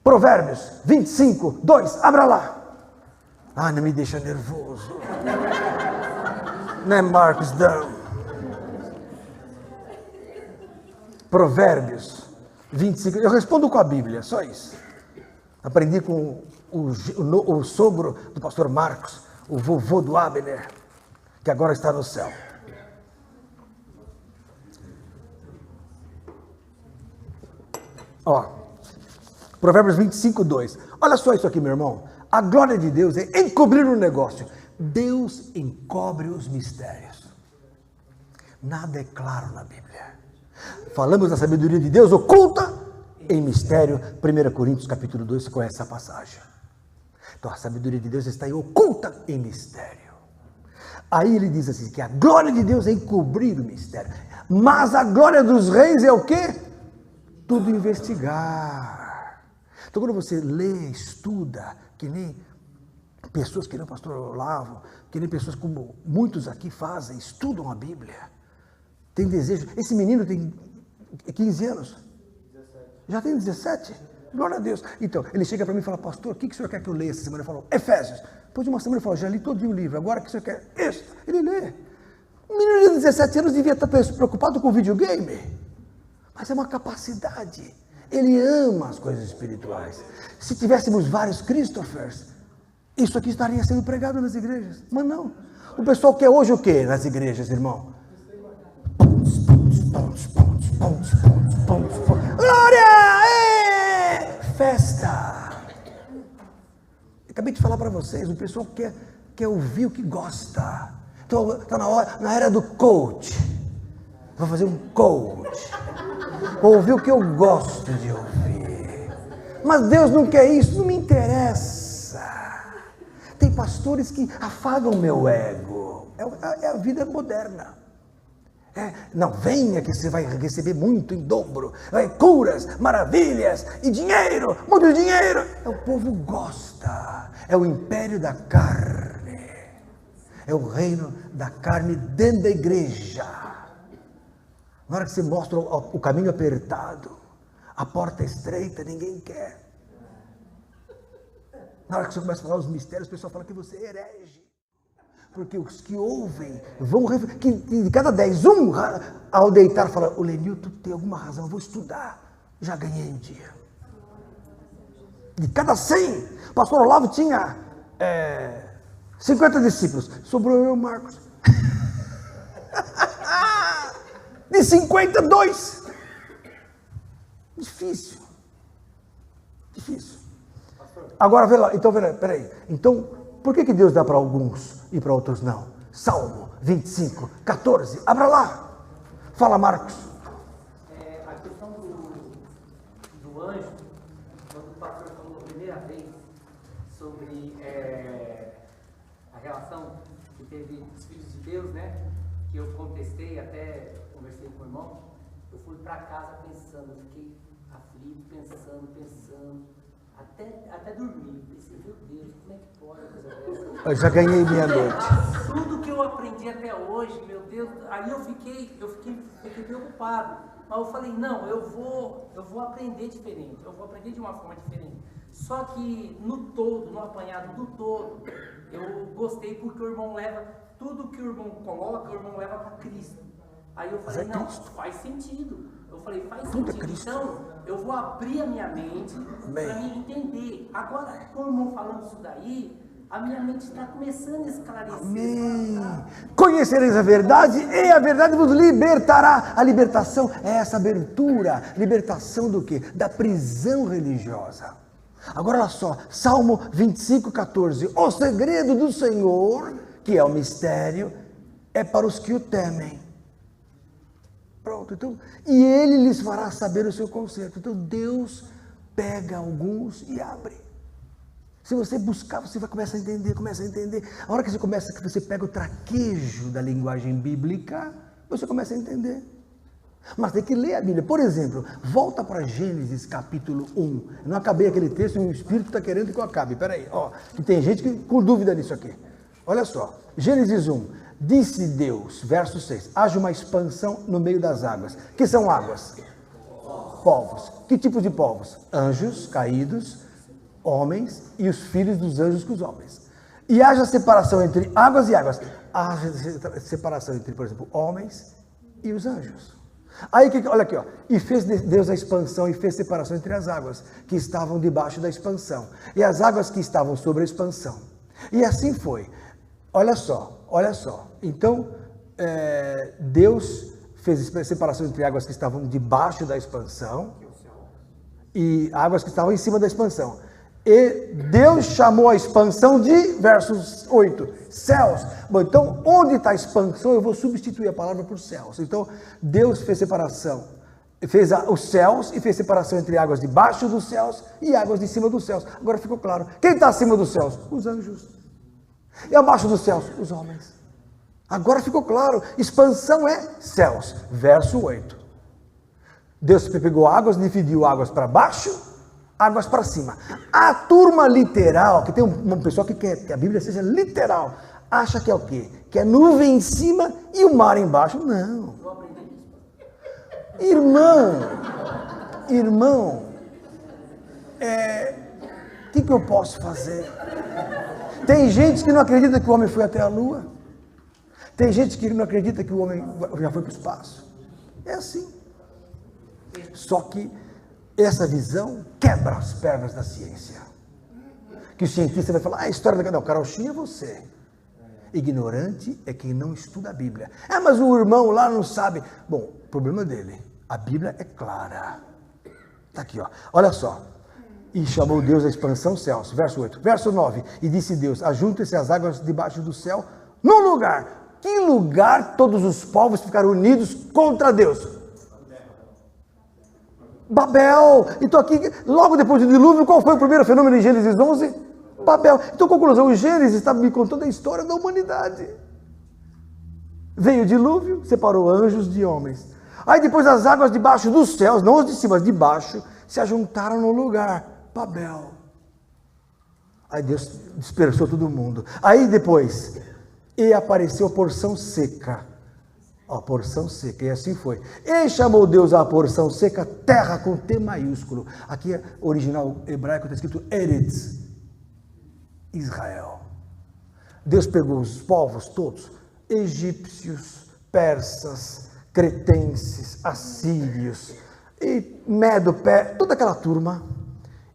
Provérbios 25, 2, abra lá. Ah, não me deixa nervoso. Não é Marcos, não. Provérbios 25, eu respondo com a Bíblia, só isso. Aprendi com o sogro do pastor Marcos, o vovô do Abner, que agora está no céu. Ó, Provérbios 25, 2. Olha só isso aqui, meu irmão. A glória de Deus é encobrir o negócio. Deus encobre os mistérios. Nada é claro na Bíblia. Falamos da sabedoria de Deus oculta em mistério. 1 Coríntios capítulo 2, você conhece essa passagem. Então a sabedoria de Deus está aí oculta em mistério. Aí ele diz assim, que a glória de Deus é encobrir o mistério. Mas a glória dos reis é o quê? Tudo investigar. Então quando você lê, estuda, que nem pessoas que nem o pastor Olavo, que nem pessoas como muitos aqui fazem, estudam a Bíblia, tem desejo. Esse menino tem 15 anos. Já tem 17? Glória a Deus. Então, ele chega para mim e fala, pastor, o que o senhor quer que eu leia essa semana? Eu falo, Efésios. Depois de uma semana ele fala, já li todo o livro, agora o que o senhor quer? Isso. Ele lê. Um menino de 17 anos devia estar preocupado com videogame. Mas é uma capacidade. Ele ama as coisas espirituais. Se tivéssemos vários Christophers, isso aqui estaria sendo pregado nas igrejas. Mas não. O pessoal quer hoje o quê nas igrejas, irmão? Glória! Festa! Acabei de falar para vocês, o pessoal quer ouvir o que gosta. Então, está na era do coach. Vou fazer um coach. Vou ouvir o que eu gosto de ouvir. Mas Deus não quer isso, não me interessa. Tem pastores que afagam meu ego. É a vida moderna. Não, venha que você vai receber muito em dobro. Curas, maravilhas e dinheiro, muito dinheiro. O povo gosta. É o império da carne. É o reino da carne dentro da igreja. Na hora que você mostra o caminho apertado, a porta estreita, ninguém quer. Na hora que você começa a falar os mistérios, o pessoal fala que você é herege. Porque os que ouvem vão... Que de cada 10, um ao deitar fala, o Lenilton tem alguma razão, eu vou estudar. Já ganhei um dia. De cada 100, o pastor Olavo tinha 50 discípulos. Sobrou eu, Marcos. De 52. Difícil. Agora, vê lá. Então, peraí. Então, por que Deus dá para alguns e para outros não? Salmo 25, 14. Abra lá. Fala, Marcos. A questão do anjo, quando o pastor falou a primeira vez sobre a relação que teve os filhos de Deus, né? Que eu contestei, até conversei com o irmão, eu fui para casa pensando, fiquei aflito, pensando, até dormir. Pensei, meu Deus, como é que pode uma coisa dessa? Eu já ganhei meia-noite. Tudo que eu aprendi até hoje, meu Deus, aí eu fiquei preocupado. Mas eu falei, não, eu vou aprender diferente, eu vou aprender de uma forma diferente. Só que no todo, no apanhado do todo, eu gostei porque o irmão leva, tudo que o irmão coloca, o irmão leva para Cristo. Aí eu falei, não, faz sentido. Eu falei, faz sentido. Então, eu vou abrir a minha mente para me entender. Agora, com o irmão falando isso daí, a minha mente está começando a esclarecer. Amém. Conhecereis a verdade e a verdade vos libertará. A libertação é essa abertura. Libertação do quê? Da prisão religiosa. Agora olha só, Salmo 25, 14. O segredo do Senhor, que é o mistério, é para os que o temem. Pronto, então, e ele lhes fará saber o seu conserto. Então Deus pega alguns e abre. Se você buscar, você vai começar a entender. A hora que você pega o traquejo da linguagem bíblica, você começa a entender. Mas tem que ler a Bíblia. Por exemplo, volta para Gênesis capítulo 1. Eu não acabei aquele texto e o Espírito está querendo que eu acabe. Peraí, que tem gente com dúvida nisso aqui. Olha só, Gênesis 1. Disse Deus, verso 6, haja uma expansão no meio das águas. Que são águas? Povos. Que tipo de povos? Anjos caídos, homens e os filhos dos anjos com os homens. E haja separação entre águas e águas. Haja separação entre, por exemplo, homens e os anjos. Aí, olha aqui, e fez Deus a expansão e fez separação entre as águas que estavam debaixo da expansão e as águas que estavam sobre a expansão. E assim foi. Olha só. Então, Deus fez separação entre águas que estavam debaixo da expansão e águas que estavam em cima da expansão. E Deus chamou a expansão de, versos 8, céus. Bom, então, onde está a expansão, eu vou substituir a palavra por céus. Então, Deus fez separação, fez os céus e fez separação entre águas debaixo dos céus e águas de cima dos céus. Agora ficou claro. Quem está acima dos céus? Os anjos. E abaixo dos céus? Os homens. Agora ficou claro. Expansão é céus. Verso 8. Deus pegou águas, dividiu águas para baixo, águas para cima. A turma literal, que tem uma pessoa que quer que a Bíblia seja literal, acha que é o quê? Que é nuvem em cima e o mar embaixo. Não. Irmão, o que eu posso fazer? Tem gente que não acredita que o homem foi até a lua. Tem gente que não acredita que o homem já foi para o espaço. É assim. Só que essa visão quebra as pernas da ciência. Que o cientista vai falar, a história da... Não, carochinha é você. Ignorante é quem não estuda a Bíblia. Mas o irmão lá não sabe. Bom, o problema dele. A Bíblia é clara. Está aqui, olha só. E chamou Deus a expansão céus, verso 8, verso 9, e disse Deus, ajuntem-se as águas debaixo do céu, num lugar. Que lugar todos os povos ficaram unidos contra Deus? Babel. Então aqui, logo depois do dilúvio, qual foi o primeiro fenômeno em Gênesis 11? Babel. Então, conclusão, o Gênesis está me contando a história da humanidade. Veio o dilúvio, separou anjos de homens. Aí depois as águas debaixo dos céus, não as de cima, as de baixo, se ajuntaram no lugar. Babel. Aí Deus dispersou todo mundo. Aí depois, e apareceu a porção seca. A porção seca, e assim foi. E chamou Deus a porção seca, terra com T maiúsculo. Aqui, original hebraico, está escrito Eretz, Israel. Deus pegou os povos todos, egípcios, persas, cretenses, assírios, e Medo, toda aquela turma,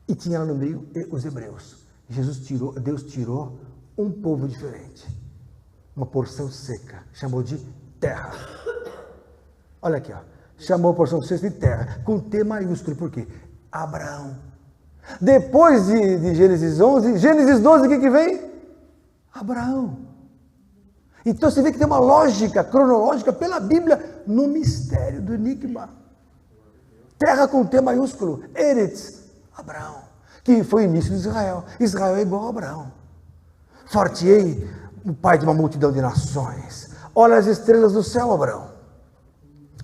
e tinha lá no meio os hebreus. Deus tirou um povo diferente, uma porção seca, chamou de terra. Olha aqui, ó. Chamou a porção seca de terra, com T maiúsculo, por quê? Abraão. Depois de Gênesis 11, Gênesis 12, o que vem? Abraão. Então você vê que tem uma lógica cronológica pela Bíblia no mistério do enigma. Terra com T maiúsculo, Eretz, Abraão, que foi o início de Israel. Israel é igual a Abraão. Forte-ei, o pai de uma multidão de nações. Olha as estrelas do céu, Abraão.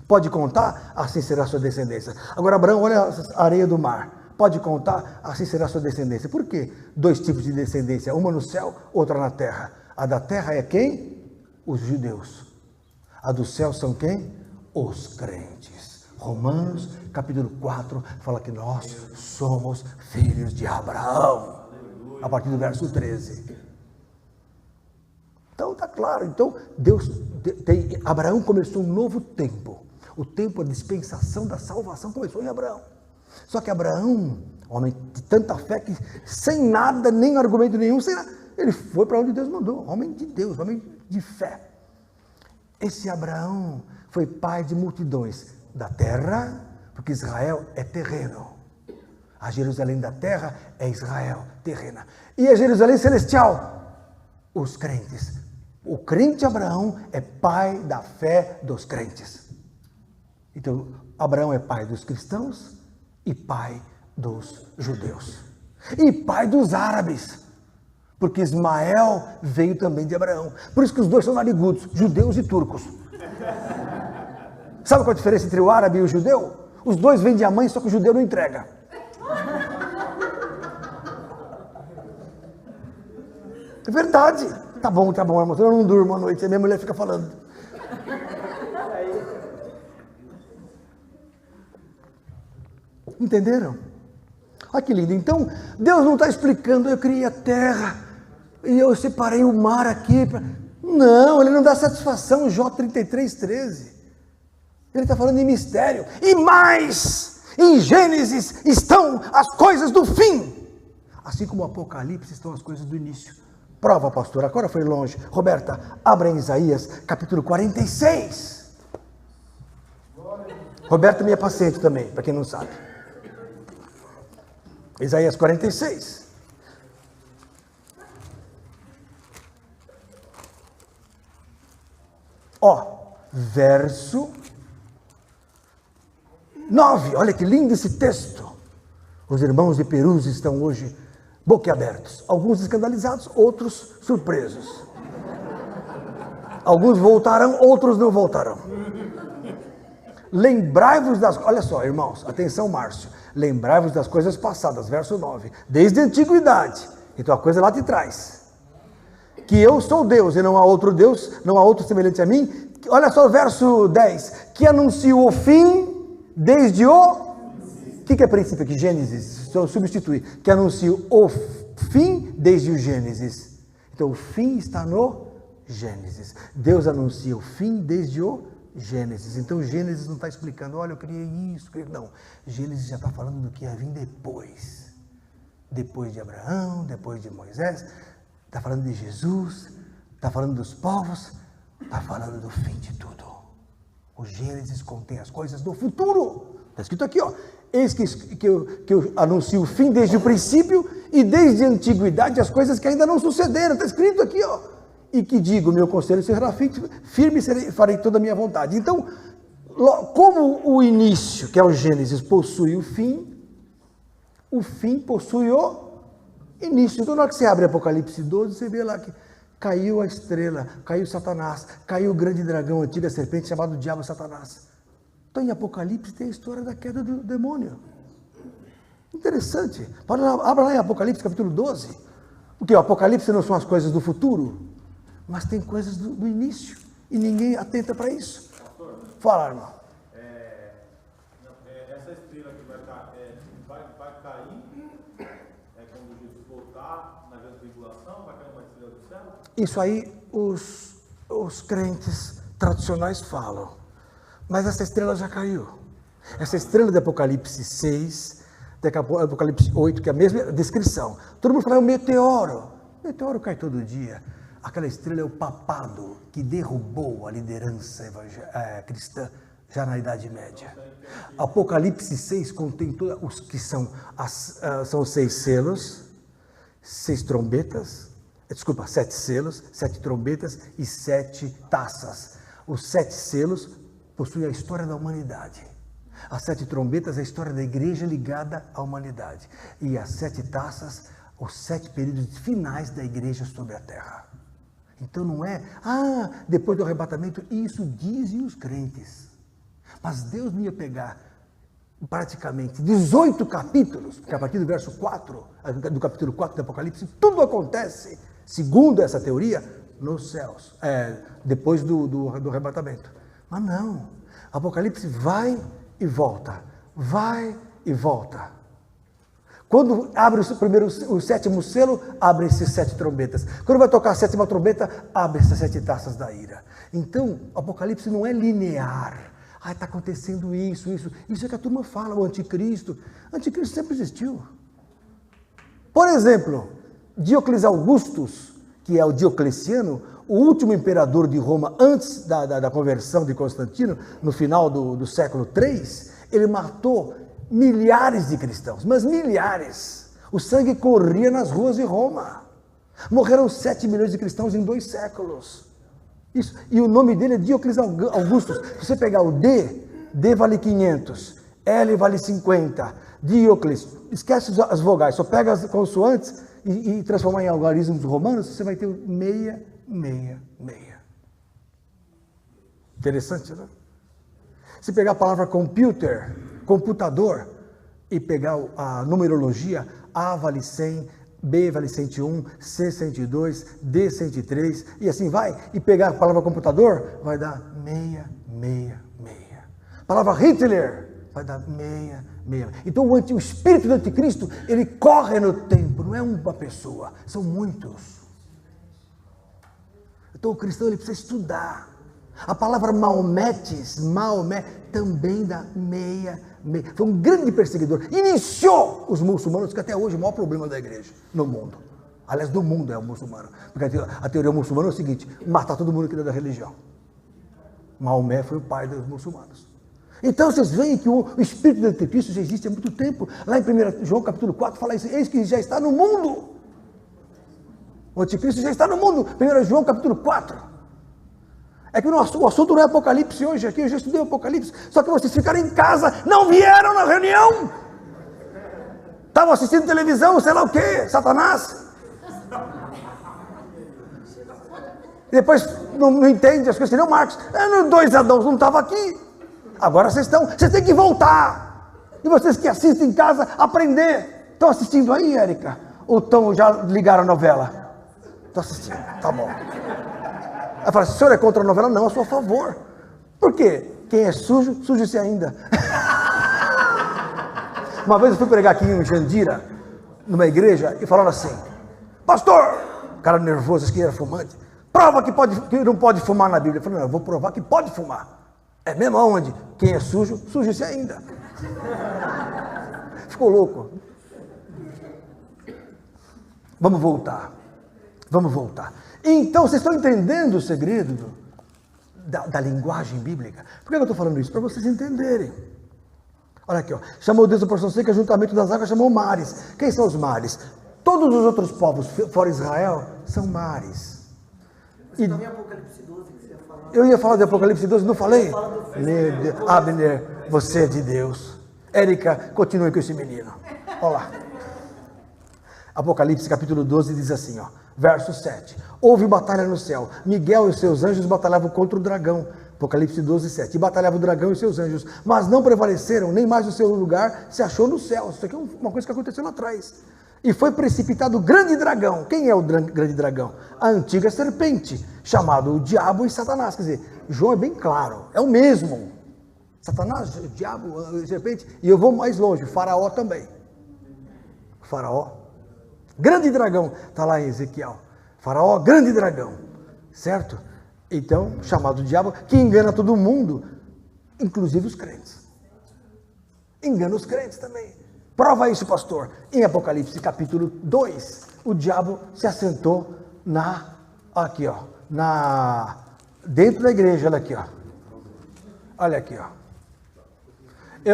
Pode contar? Assim será a sua descendência. Agora, Abraão, olha a areia do mar. Pode contar? Assim será a sua descendência. Por quê? 2 tipos de descendência, uma no céu, outra na terra. A da terra é quem? Os judeus. A do céu são quem? Os crentes. Romanos, capítulo 4, fala que nós somos filhos de Abraão. A partir do verso 13. Então, está claro. Então, Abraão começou um novo tempo. O tempo da dispensação da salvação começou em Abraão. Só que Abraão, homem de tanta fé que sem nada, nem argumento nenhum, sem nada, ele foi para onde Deus mandou. Homem de Deus, homem de fé. Esse Abraão foi pai de multidões da terra, porque Israel é terreno. A Jerusalém da terra é Israel, terrena. E a Jerusalém celestial, os crentes. O crente Abraão é pai da fé dos crentes. Então, Abraão é pai dos cristãos e pai dos judeus. E pai dos árabes. Porque Ismael veio também de Abraão. Por isso que os dois são narigudos, judeus e turcos. Sabe qual a diferença entre o árabe e o judeu? Os dois vêm de mãe, só que o judeu não entrega. É verdade. Tá bom, irmão. Eu não durmo à noite, a minha mulher fica falando. Entenderam? Olha que lindo. Então, Deus não está explicando, eu criei a terra e eu separei o mar aqui. Não, ele não dá satisfação, Jó 33:13. Ele está falando em mistério. E mais, em Gênesis estão as coisas do fim. Assim como o Apocalipse estão as coisas do início. Prova, pastor, agora foi longe. Roberta, abra em Isaías, capítulo 46. Roberta é minha paciente também, para quem não sabe. Isaías 46. Verso 9. Olha que lindo esse texto. Os irmãos de Perus estão hoje boquiabertos. Alguns escandalizados, outros surpresos. Alguns voltarão, outros não voltarão. Lembrai-vos das... Olha só, irmãos, atenção, Márcio. Lembrai-vos das coisas passadas, verso 9. Desde a antiguidade. Então a coisa lá de trás. Que eu sou Deus e não há outro Deus, não há outro semelhante a mim. Olha só o verso 10. Que anunciou o fim desde o... O que é princípio aqui? Gênesis. Só substituir. Que anunciou o fim desde o Gênesis. Então o fim está no Gênesis. Deus anuncia o fim desde o Gênesis. Então Gênesis não está explicando, olha, eu criei isso, não. Gênesis já está falando do que ia vir depois. Depois de Abraão, depois de Moisés. Está falando de Jesus, está falando dos povos, está falando do fim de tudo. O Gênesis contém as coisas do futuro. Está escrito aqui, eis que eu anuncio o fim desde o princípio e desde a antiguidade as coisas que ainda não sucederam. Está escrito aqui, E que digo, meu conselho será firme, farei toda a minha vontade. Então, como o início, que é o Gênesis, possui o fim possui o início. Então, na hora que você abre Apocalipse 12, você vê lá que caiu a estrela, caiu Satanás, caiu o grande dragão, a antiga serpente, chamado Diabo Satanás. Então, em Apocalipse tem a história da queda do demônio. Interessante. Abra lá em Apocalipse, capítulo 12. Porque o Apocalipse não são as coisas do futuro, mas tem coisas do início, e ninguém atenta para isso. Pastor, fala, irmão. Essa estrela que vai cair, quando Jesus voltar na grande tribulação, vai cair uma estrela do céu? Isso aí os crentes tradicionais falam, mas essa estrela já caiu. Essa estrela de Apocalipse 6, de Apocalipse 8, que é a mesma descrição. Todo mundo fala, é um meteoro. Meteoro cai todo dia. Aquela estrela é o papado que derrubou a liderança cristã já na Idade Média. Apocalipse 6 contém todos os que são 6 selos, 6 trombetas, 7 selos, 7 trombetas e 7 taças. Os 7 selos possuem a história da humanidade. As 7 trombetas é a história da igreja ligada à humanidade. E as 7 taças, os 7 períodos finais da igreja sobre a terra. Então não é, depois do arrebatamento, isso dizem os crentes. Mas Deus não ia pegar praticamente 18 capítulos, porque a partir do verso 4, do capítulo 4 do Apocalipse, tudo acontece, segundo essa teoria, nos céus, depois do arrebatamento. Mas não, Apocalipse vai e volta, vai e volta. Quando abre o 7º selo, abrem-se 7 trombetas. Quando vai tocar a 7ª trombeta, abrem-se as 7 taças da ira. Então, o Apocalipse não é linear. Está acontecendo isso. Isso é que a turma fala, o anticristo. O anticristo sempre existiu. Por exemplo, Diocles Augustus, que é o Diocleciano, o último imperador de Roma antes da conversão de Constantino, no final do século III, ele matou milhares de cristãos, mas milhares. O sangue corria nas ruas de Roma. Morreram 7 milhões de cristãos em 2 séculos. Isso. E o nome dele é Diocles Augustus. Se você pegar o D vale 500, L vale 50, Diocles, esquece as vogais, só pega as consoantes e transformar em algarismos romanos, você vai ter o 666. Interessante, né? Se pegar a palavra computador, e pegar a numerologia, A vale 100, B vale 101, C 102, D 103, e assim vai, e pegar a palavra computador, vai dar 666. A palavra Hitler vai dar 666. Então o espírito do anticristo, ele corre no tempo, não é uma pessoa, são muitos. Então o cristão, ele precisa estudar. A palavra Maomé também dá 666. Foi um grande perseguidor. Iniciou os muçulmanos, que até hoje é o maior problema da igreja no mundo. Aliás, do mundo é o muçulmano. Porque a teoria muçulmana é o seguinte: matar todo mundo que é da religião. Maomé foi o pai dos muçulmanos. Então vocês veem que o espírito do anticristo já existe há muito tempo. Lá em 1 João capítulo 4 fala isso: eis que já está no mundo. O anticristo já está no mundo. 1 João capítulo 4. É que o assunto não é Apocalipse hoje aqui, eu já estudei o Apocalipse, só que vocês ficaram em casa, não vieram na reunião, estavam assistindo televisão, sei lá o que, Satanás. Depois não entende as coisas, não, Marcos, 2 Adãos não estava aqui, agora vocês têm que voltar, e vocês que assistem em casa, aprender. Estão assistindo aí, Érica? Ou já ligaram a novela? Estou assistindo, tá bom. Ela fala: o senhor é contra a novela? Não, eu sou a favor. Por quê? Quem é sujo, suje-se ainda. Uma vez eu fui pregar aqui em Jandira, numa igreja, e falaram assim: pastor, cara nervoso, acho que era fumante, prova que não pode fumar na Bíblia. Eu falei: não, eu vou provar que pode fumar. É mesmo aonde? Quem é sujo, suje-se ainda. Ficou louco. Vamos voltar. Então, vocês estão entendendo o segredo da linguagem bíblica? Por que eu estou falando isso? Para vocês entenderem. Olha aqui, ó. Chamou Deus a porção seca, juntamento das águas, chamou mares. Quem são os mares? Todos os outros povos, fora Israel, são mares. Você também Apocalipse 12 que você ia falar. Eu ia falar de Apocalipse 12, não falei? Meu Deus. Abner, você é de Deus. Érica, continue com esse menino. Olha lá. Apocalipse capítulo 12 diz assim, ó. Verso 7. Houve batalha no céu. Miguel e os seus anjos batalhavam contra o dragão. Apocalipse 12, 7. E batalhava o dragão e os seus anjos, mas não prevaleceram, nem mais o seu lugar se achou no céu. Isso aqui é uma coisa que aconteceu lá atrás. E foi precipitado o grande dragão. Quem é o grande dragão? A antiga serpente, chamado o diabo e Satanás. Quer dizer, João é bem claro, é o mesmo. Satanás, o diabo, a serpente. E eu vou mais longe, o faraó também. O faraó. Grande dragão, está lá em Ezequiel. Faraó, grande dragão, certo? Então, chamado diabo, que engana todo mundo, inclusive os crentes. Engana os crentes também. Prova isso, pastor. Em Apocalipse capítulo 2, o diabo se assentou dentro da igreja, olha aqui, ó. Olha aqui, ó.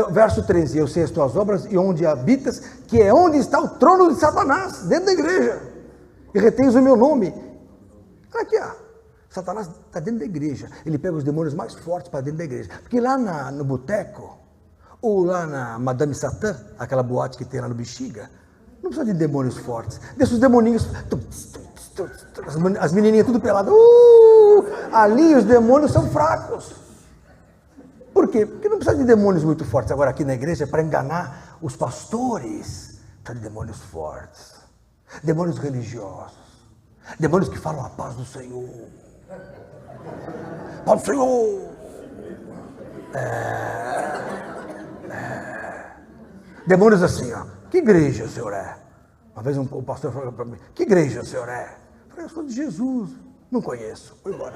Verso 13, eu sei as tuas obras e onde habitas, que é onde está o trono de Satanás, dentro da igreja, e retens o meu nome. Olha aqui, ó. Satanás está dentro da igreja, ele pega os demônios mais fortes para dentro da igreja, porque lá no boteco, ou lá na Madame Satã, aquela boate que tem lá no Bexiga, não precisa de demônios fortes, deixa os demoninhos, as menininhas tudo peladas, ali os demônios são fracos. Por quê? Porque não precisa de demônios muito fortes. Agora aqui na igreja é para enganar os pastores, precisa de demônios fortes, demônios religiosos, demônios que falam a paz do Senhor, paz do Senhor, demônios assim, ó. Que igreja o senhor é? Uma vez o pastor falou para mim, que igreja o senhor é? Eu falei, eu sou de Jesus. Não conheço. Vou embora.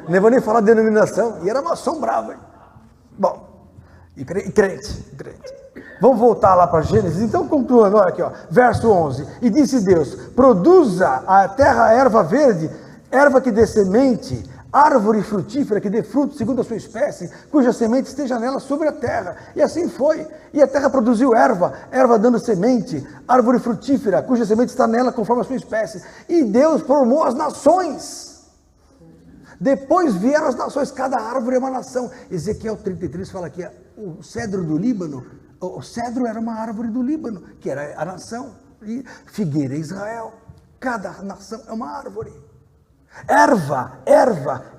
Nem vou nem falar de denominação. E era maçom bravo, hein? Bom, e crente. Vamos voltar lá para Gênesis. Então, concluindo, olha aqui, ó, verso 11. E disse Deus, produza a terra erva verde, erva que dê semente, árvore frutífera que dê fruto segundo a sua espécie, cuja semente esteja nela sobre a terra. E assim foi. E a terra produziu erva dando semente, árvore frutífera, cuja semente está nela conforme a sua espécie. E Deus formou as nações. Depois vieram as nações, cada árvore é uma nação. Ezequiel 33 fala que o cedro do Líbano, o cedro era uma árvore do Líbano, que era a nação. E figueira é Israel. Cada nação é uma árvore. Erva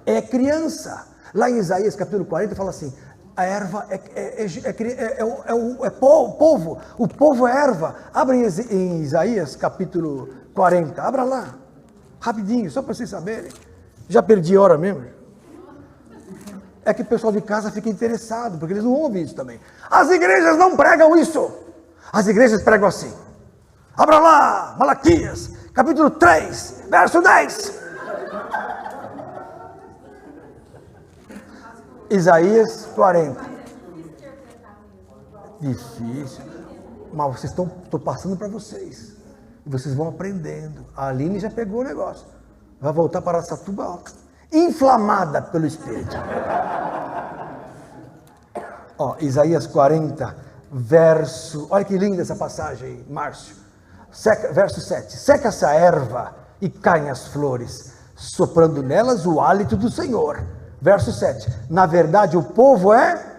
é criança. Lá em Isaías capítulo 40 fala assim, a erva é povo, o povo é erva. Abra em Isaías capítulo 40, abra lá, rapidinho, só para vocês saberem. Já perdi a hora mesmo. É que o pessoal de casa fica interessado, porque eles não ouvem isso também. As igrejas não pregam isso. As igrejas pregam assim. Abra lá, Malaquias, capítulo 3, verso 10. Isaías 40. Difícil. Mas vocês estou passando para vocês. Vocês vão aprendendo. A Aline já pegou o negócio. Vai voltar para Araçatuba inflamada pelo Espírito. Ó, Isaías 40, verso... Olha que linda essa passagem, Márcio. Verso 7. Seca-se a erva e caem as flores, soprando nelas o hálito do Senhor. Verso 7. Na verdade, se o povo é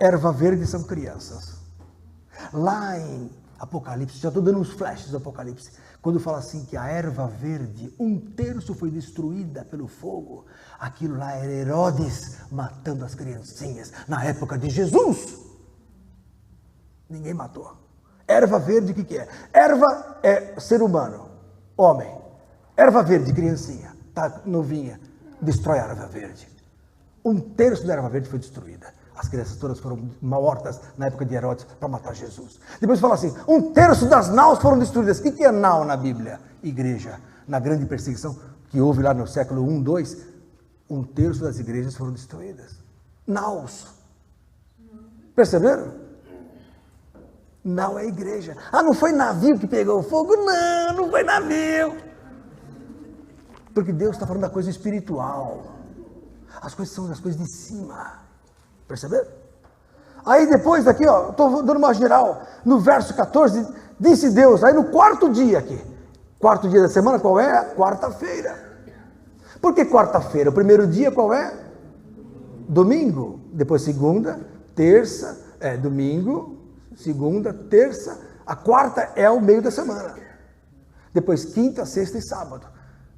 erva verde são crianças. Lá em Apocalipse, já estou dando uns flashes do Apocalipse, quando fala assim que a erva verde, 1/3 foi destruída pelo fogo, aquilo lá era Herodes matando as criancinhas, na época de Jesus. Ninguém matou. Erva verde, o que é? Erva é ser humano, homem. Erva verde, criancinha, tá novinha, destrói a erva verde. 1/3 da erva verde foi destruída. As crianças todas foram mortas na época de Herodes para matar Jesus. Depois fala assim, 1/3 das naus foram destruídas. O que é nau na Bíblia? Igreja. Na grande perseguição que houve lá no século 1, 2, 1/3 das igrejas foram destruídas. Naus. Perceberam? Nau é igreja. Ah, não foi navio que pegou fogo? Não foi navio. Porque Deus está falando da coisa espiritual. As coisas são das coisas de cima. Perceberam? Aí depois daqui, ó, estou dando uma geral. No verso 14, disse Deus, aí no quarto dia aqui. Quarto dia da semana, qual é? Quarta-feira. Por que quarta-feira? O primeiro dia qual é? Domingo. Depois segunda, terça, domingo, segunda, terça. A quarta é o meio da semana. Depois quinta, sexta e sábado.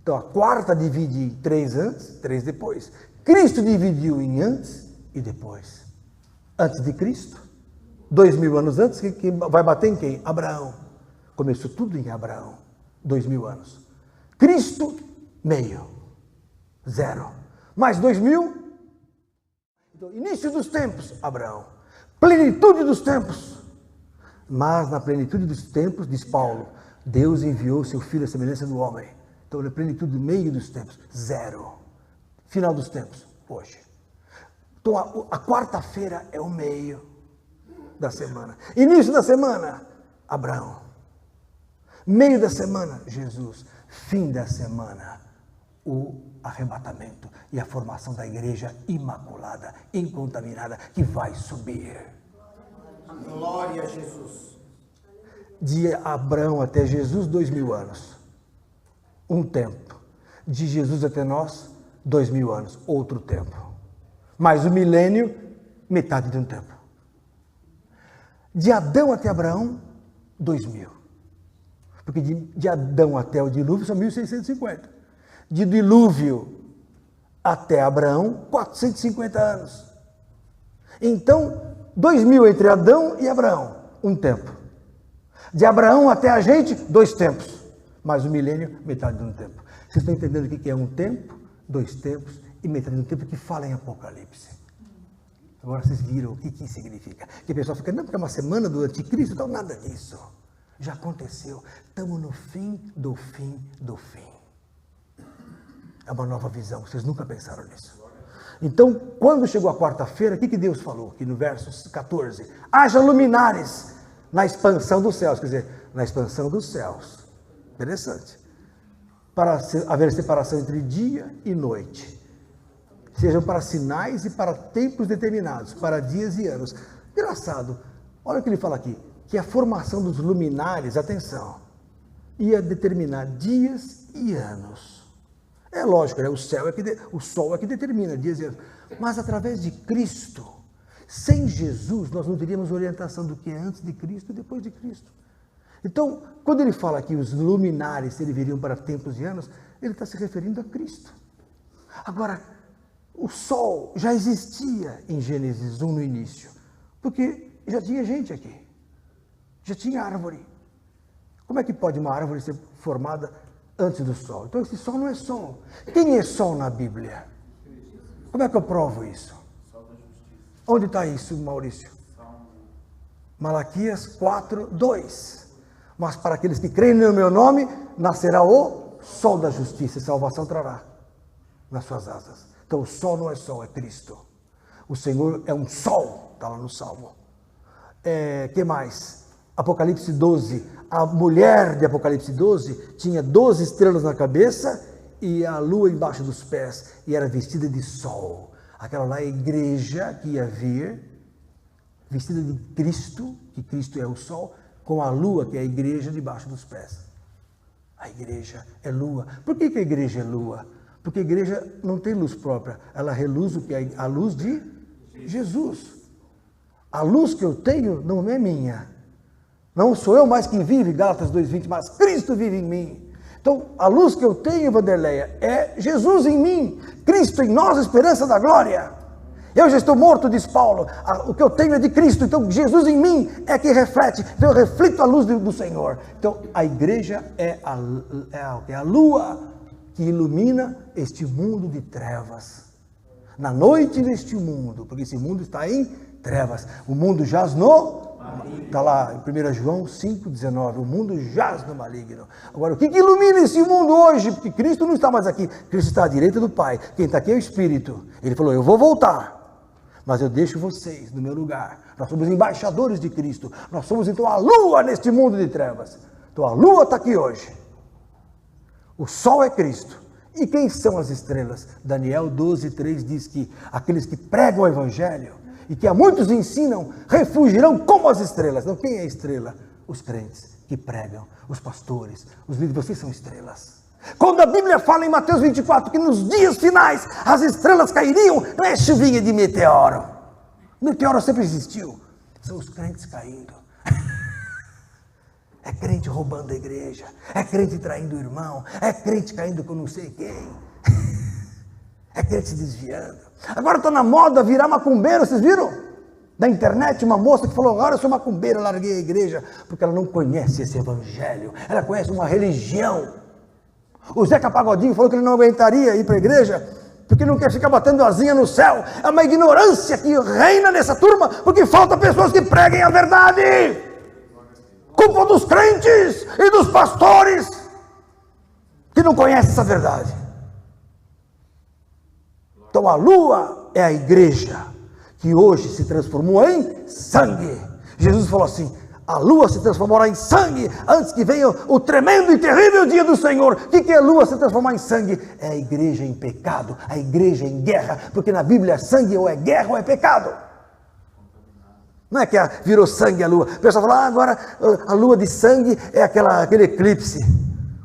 Então a quarta divide em 3 antes, 3 depois. Cristo dividiu em antes e depois. Antes de Cristo, 2000 anos antes, que vai bater em quem? Abraão. Começou tudo em Abraão, 2000 anos. Cristo, meio, 0. Mais 2000, então, início dos tempos, Abraão. Plenitude dos tempos. Mas na plenitude dos tempos, diz Paulo, Deus enviou seu Filho à semelhança do homem. Então, na plenitude do meio dos tempos, 0. Final dos tempos, hoje. Então, a quarta-feira é o meio da semana. Início da semana, Abraão. Meio da semana, Jesus. Fim da semana, o arrebatamento e a formação da igreja imaculada, incontaminada, que vai subir. Glória a Jesus. De Abraão até Jesus, 2000 anos. Um tempo. De Jesus até nós, 2000 anos. Outro tempo. Mais o milênio, metade de um tempo. De Adão até Abraão, 2000. Porque de Adão até o dilúvio são 1650. De dilúvio até Abraão, 450 anos. Então, 2000 entre Adão e Abraão, um tempo. De Abraão até a gente, 2 tempos. Mais o milênio, metade de um tempo. Vocês estão entendendo o que é um tempo, 2 tempos e metade de um tempo que fala em Apocalipse. Agora vocês viram o que isso significa. Que o pessoal fica, não, porque é uma semana do anticristo, então nada disso. Já aconteceu. Estamos no fim do fim do fim. É uma nova visão. Vocês nunca pensaram nisso. Então, quando chegou a quarta-feira, o que Deus falou? Que no verso 14, haja luminares na expansão dos céus. Quer dizer, na expansão dos céus. Interessante. Para haver separação entre dia e noite. Sejam para sinais e para tempos determinados, para dias e anos. Engraçado. Olha o que ele fala aqui. Que a formação dos luminares, atenção, ia determinar dias e anos. É lógico, né? O sol é que determina dias e anos. Mas através de Cristo, sem Jesus, nós não teríamos orientação do que é antes de Cristo e depois de Cristo. Então, quando ele fala que os luminares serviriam para tempos e anos, ele está se referindo a Cristo. Agora, o sol já existia em Gênesis 1 no início, porque já tinha gente aqui. Já tinha árvore. Como é que pode uma árvore ser formada antes do sol? Então esse sol não é sol. Quem é sol na Bíblia? Como é que eu provo isso? Onde está isso, Maurício? Malaquias 4, 2. Mas para aqueles que creem no meu nome, nascerá o sol da justiça e salvação trará nas suas asas. Então o sol não é sol, é Cristo. O Senhor é um sol, está lá no Salmo. Que mais? Apocalipse 12, a mulher de Apocalipse 12 tinha 12 estrelas na cabeça e a lua embaixo dos pés, e era vestida de sol. Aquela lá é a igreja que ia vir, vestida de Cristo, que Cristo é o sol, com a lua, que é a igreja, debaixo dos pés. A igreja é lua. Por que a igreja é lua? Porque a igreja não tem luz própria, ela reluz o que é a luz de Jesus. A luz que eu tenho não é minha. Não sou eu mais quem vive, Gálatas 2:20, mas Cristo vive em mim. Então, a luz que eu tenho, Vanderleia, é Jesus em mim, Cristo em nós, a esperança da glória. Eu já estou morto, diz Paulo, o que eu tenho é de Cristo, então Jesus em mim é que reflete, então eu reflito a luz do Senhor. Então, a igreja é a lua que ilumina este mundo de trevas. Na noite deste mundo, porque esse mundo está em trevas, o mundo jaz no... Está lá em 1 João 5,19, o mundo jaz no maligno. Agora, o que ilumina esse mundo hoje? Porque Cristo não está mais aqui, Cristo está à direita do Pai, quem está aqui é o Espírito. Ele falou, eu vou voltar, mas eu deixo vocês no meu lugar. Nós somos embaixadores de Cristo, nós somos então a lua neste mundo de trevas. Então a lua está aqui hoje, o sol é Cristo. E quem são as estrelas? Daniel 12:3 diz que aqueles que pregam o Evangelho e que a muitos ensinam, refugirão como as estrelas. Então, quem é a estrela? Os crentes que pregam, os pastores, os líderes, vocês são estrelas. Quando a Bíblia fala em Mateus 24 que nos dias finais as estrelas cairiam, não é chuvinha de meteoro. Meteoro sempre existiu. São os crentes caindo. É crente roubando a igreja, é crente traindo o irmão, é crente caindo com não sei quem. É crente se desviando. Agora está na moda virar macumbeiro, vocês viram? Na internet, uma moça que falou, agora eu sou macumbeira, larguei a igreja, porque ela não conhece esse evangelho, ela conhece uma religião. O Zeca Pagodinho falou que ele não aguentaria ir para a igreja, porque não quer ficar batendo asinha no céu. É uma ignorância que reina nessa turma, porque falta pessoas que preguem a verdade. Culpa dos crentes e dos pastores, que não conhece essa verdade. Então a lua é a igreja, que hoje se transformou em sangue. Jesus falou assim: a lua se transformará em sangue antes que venha o tremendo e terrível dia do Senhor. O que é a lua se transformar em sangue? É a igreja em pecado, a igreja em guerra, porque na Bíblia sangue ou é guerra ou é pecado. Não é que virou sangue a lua. O pessoal fala: agora a lua de sangue é aquele eclipse.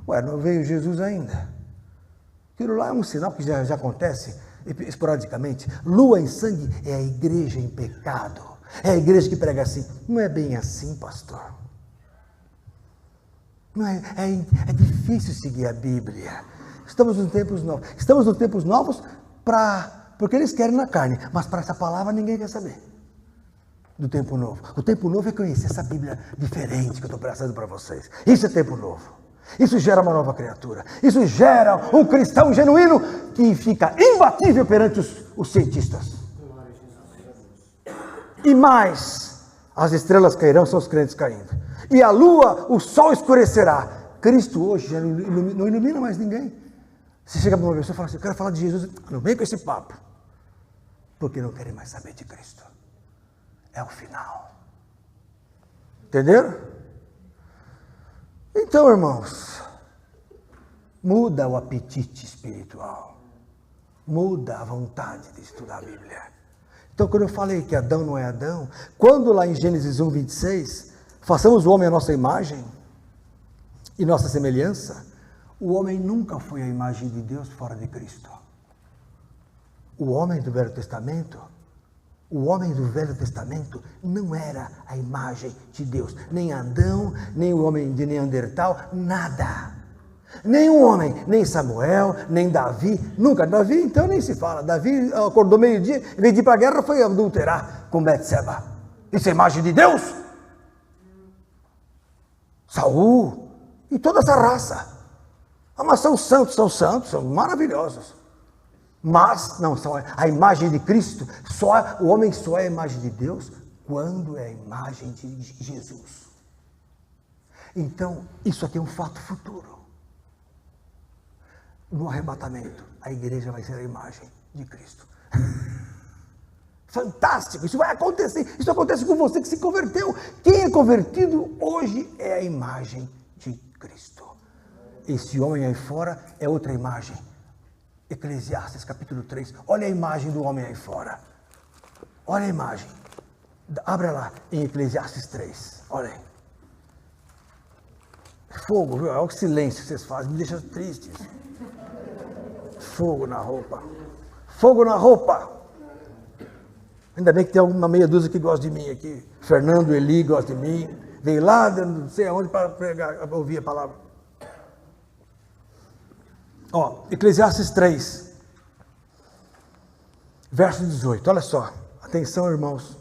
Ué, não veio Jesus ainda. Aquilo lá é um sinal que já acontece esporadicamente. Lua em sangue é a igreja em pecado. É a igreja que prega assim: não é bem assim, pastor. Não é difícil seguir a Bíblia. Estamos nos tempos novos. Estamos nos tempos novos porque eles querem na carne, mas para essa palavra ninguém quer saber. Do tempo novo. O tempo novo é conhecer essa Bíblia diferente que eu estou trazendo para vocês. Isso é tempo novo. Isso gera uma nova criatura. Isso gera um cristão genuíno que fica imbatível perante os cientistas. E mais, as estrelas cairão, são os crentes caindo. E a lua, o sol escurecerá. Cristo hoje já não ilumina mais ninguém. Você chega para uma pessoa e fala assim: eu quero falar de Jesus. Não vem com esse papo. Porque não querem mais saber de Cristo. É o final. Entenderam? Então, irmãos, muda o apetite espiritual. Muda a vontade de estudar a Bíblia. Então, quando eu falei que Adão não é Adão, quando lá em Gênesis 1, 26, façamos o homem à nossa imagem e nossa semelhança, o homem nunca foi a imagem de Deus fora de Cristo. O homem do Velho Testamento não era a imagem de Deus. Nem Adão, nem o homem de Neandertal, nada. Nem o homem, nem Samuel, nem Davi, nunca. Davi, então, nem se fala. Davi acordou meio-dia, em vez de ir para a guerra, foi adulterar com Betseba. Isso é imagem de Deus? Saul e toda essa raça. Mas são santos, são maravilhosos. Mas, não, são a imagem de Cristo, o homem só é a imagem de Deus quando é a imagem de Jesus. Então, isso aqui é um fato futuro. No arrebatamento, a igreja vai ser a imagem de Cristo. Fantástico, isso vai acontecer. Isso acontece com você que se converteu. Quem é convertido hoje é a imagem de Cristo. Esse homem aí fora é outra imagem. Eclesiastes capítulo 3, olha a imagem do homem aí fora. Olha a imagem. Abra lá em Eclesiastes 3, olha aí. Fogo, viu? Olha o silêncio que vocês fazem, me deixa triste. Fogo na roupa. Fogo na roupa. Ainda bem que tem alguma meia dúzia que gosta de mim aqui. Fernando, Eli gosta de mim. Veio lá, não sei aonde, para pregar, ouvir a palavra. Eclesiastes 3, verso 18, olha só, atenção, irmãos.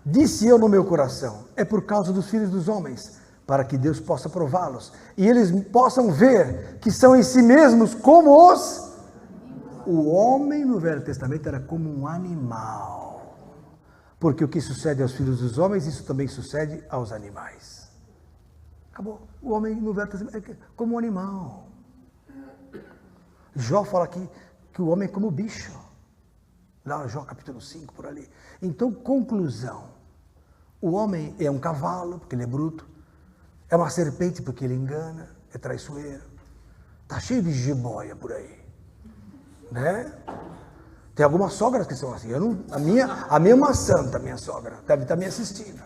Disse eu no meu coração: é por causa dos filhos dos homens, para que Deus possa prová-los, e eles possam ver que são em si mesmos como o homem no Velho Testamento era como um animal, porque o que sucede aos filhos dos homens, isso também sucede aos animais. Acabou. O homem no Velho Testamento é como um animal. Jó fala aqui que o homem é como bicho. Lá, Jó capítulo 5, por ali. Então, conclusão. O homem é um cavalo, porque ele é bruto. É uma serpente, porque ele engana. É traiçoeiro. Está cheio de jiboia por aí. Né? Tem algumas sogras que são assim. A minha é uma santa, minha sogra. Deve estar me assistindo.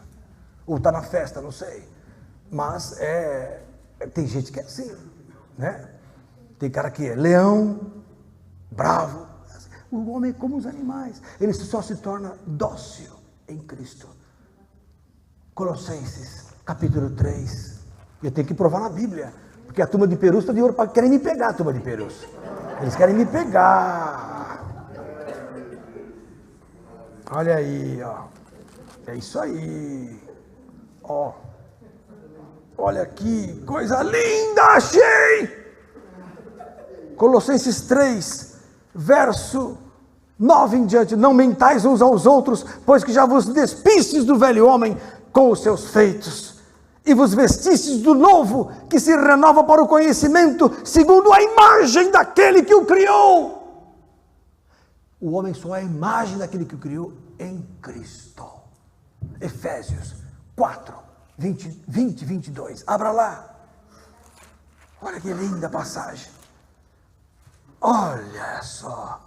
Ou está na festa, não sei. Mas tem gente que é assim. Né? Tem cara que é leão, bravo. O homem é como os animais. Ele só se torna dócil em Cristo. Colossenses, capítulo 3. Eu tenho que provar na Bíblia. Porque a turma de Perus está de ouro para querem me pegar, a turma de Perus. Eles querem me pegar. Olha aí, ó. É isso aí. Ó. Olha aqui, coisa linda, achei! Colossenses 3, verso 9 em diante. Não mentais uns aos outros, pois que já vos despistes do velho homem com os seus feitos, e vos vestistes do novo, que se renova para o conhecimento, segundo a imagem daquele que o criou. O homem só é a imagem daquele que o criou em Cristo. Efésios 4, 20 e 22. Abra lá. Olha que linda passagem. Olha só.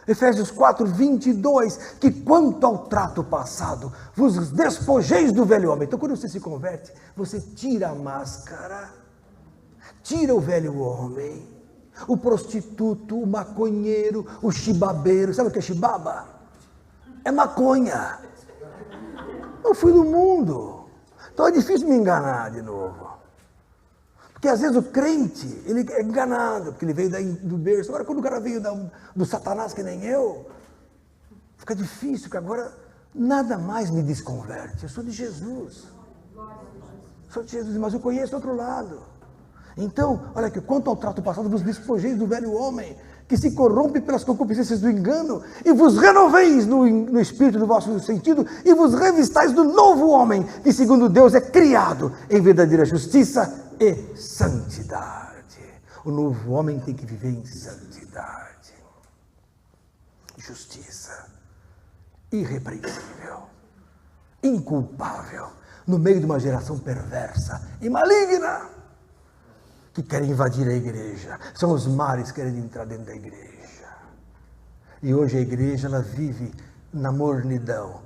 Efésios 4, 22, que quanto ao trato passado, vos despojeis do velho homem. Então, quando você se converte, você tira a máscara, tira o velho homem, o prostituto, o maconheiro, o chibabeiro. Sabe o que é chibaba? É maconha. Eu fui do mundo. Então é difícil me enganar de novo. Porque às vezes o crente, ele é enganado, porque ele veio do berço. Agora, quando o cara veio do Satanás, que nem eu, fica difícil, porque agora nada mais me desconverte. Eu sou de Jesus. Sou de Jesus, mas eu conheço o outro lado. Então, olha aqui, quanto ao trato passado, vos despojeis do velho homem, que se corrompe pelas concupiscências do engano, e vos renoveis no espírito do vosso sentido, e vos revistais do novo homem, que segundo Deus é criado em verdadeira justiça e santidade. O novo homem tem que viver em santidade, justiça, irrepreensível, inculpável, no meio de uma geração perversa e maligna, que querem invadir a igreja. São os mares que querem entrar dentro da igreja. E hoje a igreja, ela vive na mornidão.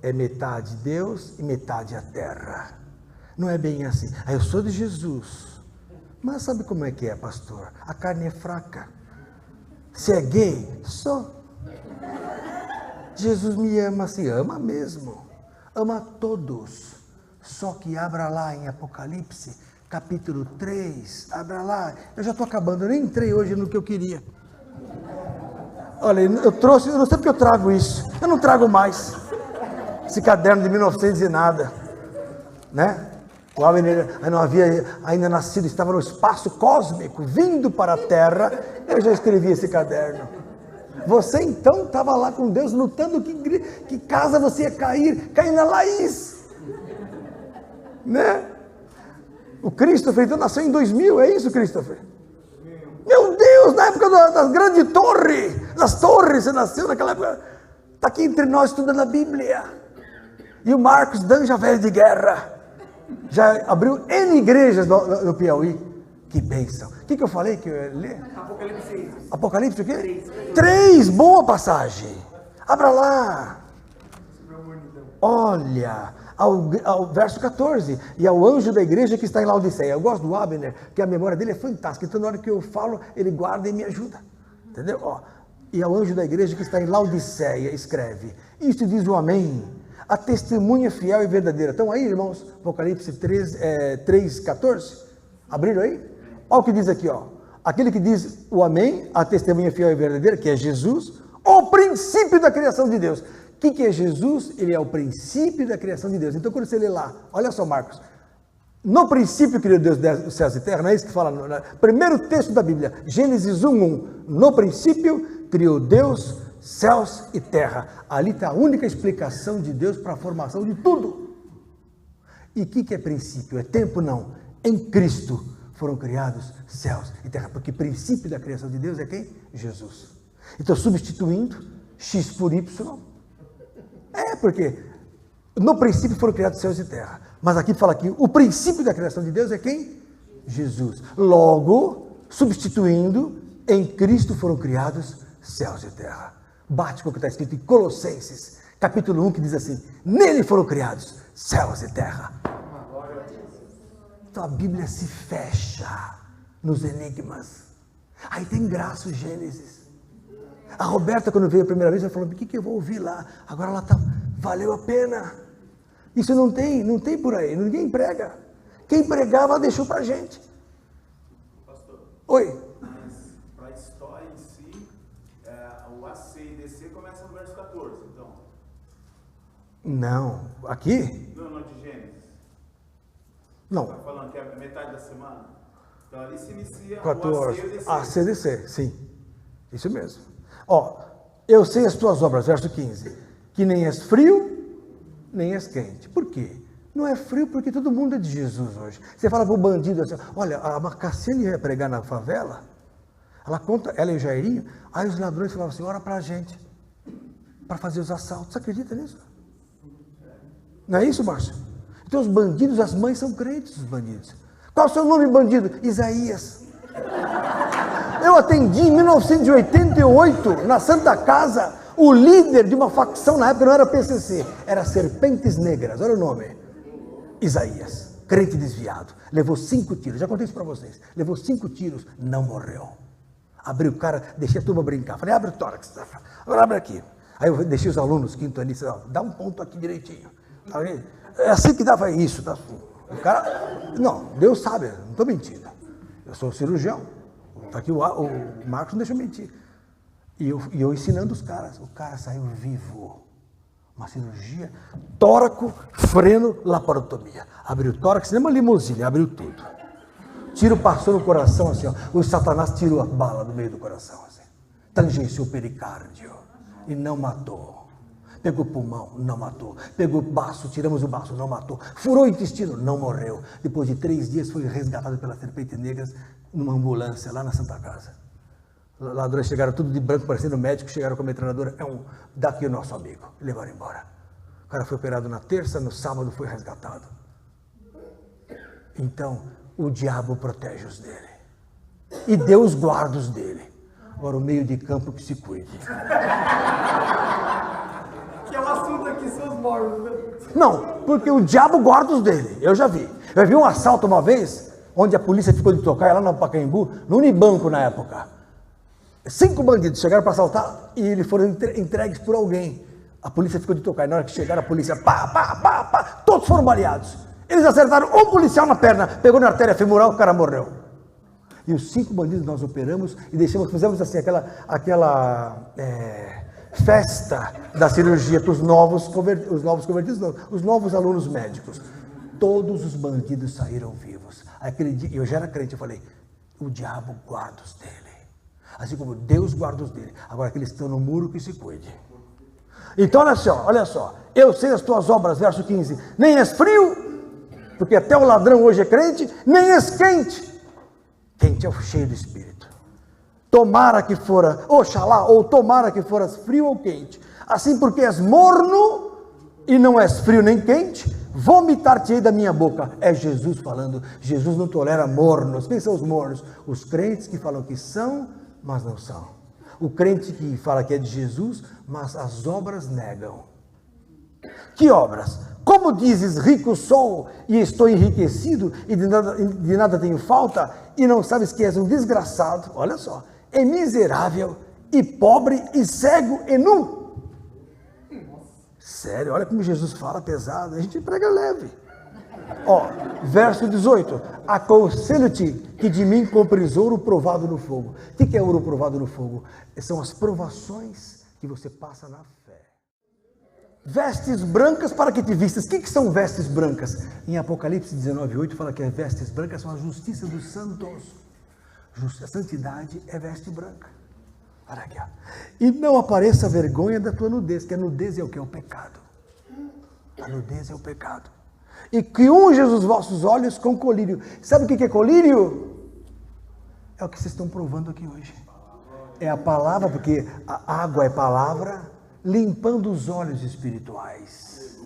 É metade Deus e metade a terra. Não é bem assim. Eu sou de Jesus. Mas sabe como é que é, pastor? A carne é fraca. Se é gay, sou. Jesus me ama assim, ama mesmo. Ama todos. Só que abra lá em Apocalipse, capítulo 3, abra lá. Eu já estou acabando, eu nem entrei hoje no que eu queria. Olha, eu não sei porque eu trago isso. Eu não trago mais. Esse caderno de 1900 e nada. Né? O homem não havia ainda nascido, estava no espaço cósmico, vindo para a Terra. Eu já escrevi esse caderno. Você então estava lá com Deus, lutando que casa você ia cair na Laís. Né? O Christopher então nasceu em 2000, é isso, Christopher? Meu Deus, na época das grandes torres, você nasceu naquela época. Está aqui entre nós estudando a Bíblia. E o Marcos Dan já velho de guerra. Já abriu N igrejas no Piauí. Que bênção. O que eu falei que eu ia ler? Apocalipse. Apocalipse o quê? 3, boa passagem. Abra lá. Olha, ao verso 14. E ao anjo da igreja que está em Laodiceia. Eu gosto do Abner, que a memória dele é fantástica. Então na hora que eu falo, ele guarda e me ajuda. Entendeu? Ó. E ao anjo da igreja que está em Laodiceia, escreve: isto diz o Amém, a testemunha fiel e verdadeira. Estão aí, irmãos? Apocalipse 3, 14. Abriram aí? Olha o que diz aqui, ó. Aquele que diz o Amém, a testemunha fiel e verdadeira, que é Jesus, o princípio da criação de Deus. O que é Jesus? Ele é o princípio da criação de Deus. Então, quando você lê lá, olha só, Marcos. No princípio criou Deus os céus e terra, não é isso que fala no primeiro texto da Bíblia, Gênesis 1:1. No princípio criou Deus céus e terra. Ali está a única explicação de Deus para a formação de tudo. E o que é princípio? É tempo? Não. Em Cristo foram criados céus e terra, porque o princípio da criação de Deus é quem? Jesus. Então, substituindo X por Y, porque no princípio foram criados céus e terra, mas aqui fala que o princípio da criação de Deus é quem? Jesus. Logo, substituindo, em Cristo foram criados céus e terra. Bate com o que está escrito em Colossenses, capítulo 1, que diz assim: nele foram criados céus e terra. Então a Bíblia se fecha nos enigmas. Aí tem graça o Gênesis. A Roberta, quando veio a primeira vez, ela falou: o que eu vou ouvir lá? Agora ela valeu a pena. Isso não tem por aí, ninguém prega. Quem pregava deixou pra gente. Pastor. Oi. Mas para a história em si, o AC e DC começa no verso 14, então. Não, aqui? Não, de Gênesis. Não. Está falando que é metade da semana? Então ali se inicia 14. o AC e o DC. AC e DC, sim. Isso mesmo. Ó, eu sei as tuas obras, verso 15. Que nem és frio, nem és quente. Por quê? Não é frio porque todo mundo é de Jesus hoje. Você fala para o bandido assim, olha, a Cassiane ia pregar na favela, ela conta, ela e o Jairinho, aí os ladrões falavam assim, ora para a gente, para fazer os assaltos. Você acredita nisso? Não é isso, Márcio? Então os bandidos, as mães são crentes, os bandidos. Qual é o seu nome, bandido? Isaías. Eu atendi em 1988, na Santa Casa, o líder de uma facção, na época não era PCC, era Serpentes Negras, olha o nome. Isaías, crente desviado, levou 5 tiros, já contei isso para vocês, levou 5 tiros, não morreu. Abri o cara, deixei a turma brincar, falei, abre o tórax, agora abre aqui. Aí eu deixei os alunos, quinto anos, dá um ponto aqui direitinho. É assim que dá, vai isso, tá? O cara, não, Deus sabe, não estou mentindo, eu sou cirurgião, está aqui o Marcos não deixa eu mentir. E eu ensinando os caras, o cara saiu vivo. Uma cirurgia, tóraco, freno, laparotomia. Abriu o tórax, nem uma limusine, abriu tudo. Tiro passou no coração assim, ó. O Satanás tirou a bala do meio do coração, assim. Tangenciou o pericárdio e não matou. Pegou o pulmão, não matou. Pegou o baço, tiramos o baço, não matou. Furou o intestino, não morreu. Depois de 3 dias foi resgatado pelas Serpentes Negras numa ambulância lá na Santa Casa. Ladrões chegaram tudo de branco, parecendo médico, chegaram com a metralhadora, daqui o nosso amigo, e levaram embora. O cara foi operado na terça, no sábado foi resgatado. Então, o diabo protege os dele. E Deus guarda os dele. Agora, o meio de campo que se cuide. Que é o assunto aqui, seus mortos, né? Não, porque o diabo guarda os dele, eu já vi. Eu vi um assalto uma vez, onde a polícia ficou de tocar, lá no Pacaembu, no Unibanco na época. 5 bandidos chegaram para assaltar e eles foram entregues por alguém. A polícia ficou de tocar. E na hora que chegaram, a polícia, todos foram baleados. Eles acertaram um policial na perna, pegou na artéria femoral, o cara morreu. E os 5 bandidos nós operamos e fizemos assim, aquela festa da cirurgia para os novos convertidos, não, os novos alunos médicos. Todos os bandidos saíram vivos. Aquele dia, eu já era crente, eu falei, o diabo guarda os dele. Assim como Deus guarda os dele. Agora que eles estão no muro, que se cuide. Então olha só. Eu sei as tuas obras, verso 15. Nem és frio, porque até o ladrão hoje é crente, nem és quente. Quente é o cheio do Espírito. Tomara que fora, oxalá, ou tomara que foras frio ou quente. Assim porque és morno, e não és frio nem quente, vomitar-te-ei da minha boca. É Jesus falando. Jesus não tolera mornos. Quem são os mornos? Os crentes que falam que são, mas não são. O crente que fala que é de Jesus, mas as obras negam. Que obras? Como dizes, rico sou e estou enriquecido e de nada tenho falta, e não sabes que és um desgraçado, olha só, é miserável e pobre e cego e nu. Sério, olha como Jesus fala pesado, a gente prega leve. Verso 18, aconselho-te que de mim compres ouro provado no fogo. O que é ouro provado no fogo? São as provações que você passa na fé. Vestes brancas para que te vistas. O que são vestes brancas? Em Apocalipse 19:8 fala que as vestes brancas são a justiça dos santos. A santidade é veste branca. Olha aqui, ó. E não apareça a vergonha da tua nudez, que a nudez é o que? É o pecado. A nudez é o pecado. E que unjas os vossos olhos com colírio. Sabe o que é colírio? É o que vocês estão provando aqui hoje. É a palavra, porque a água é palavra, limpando os olhos espirituais.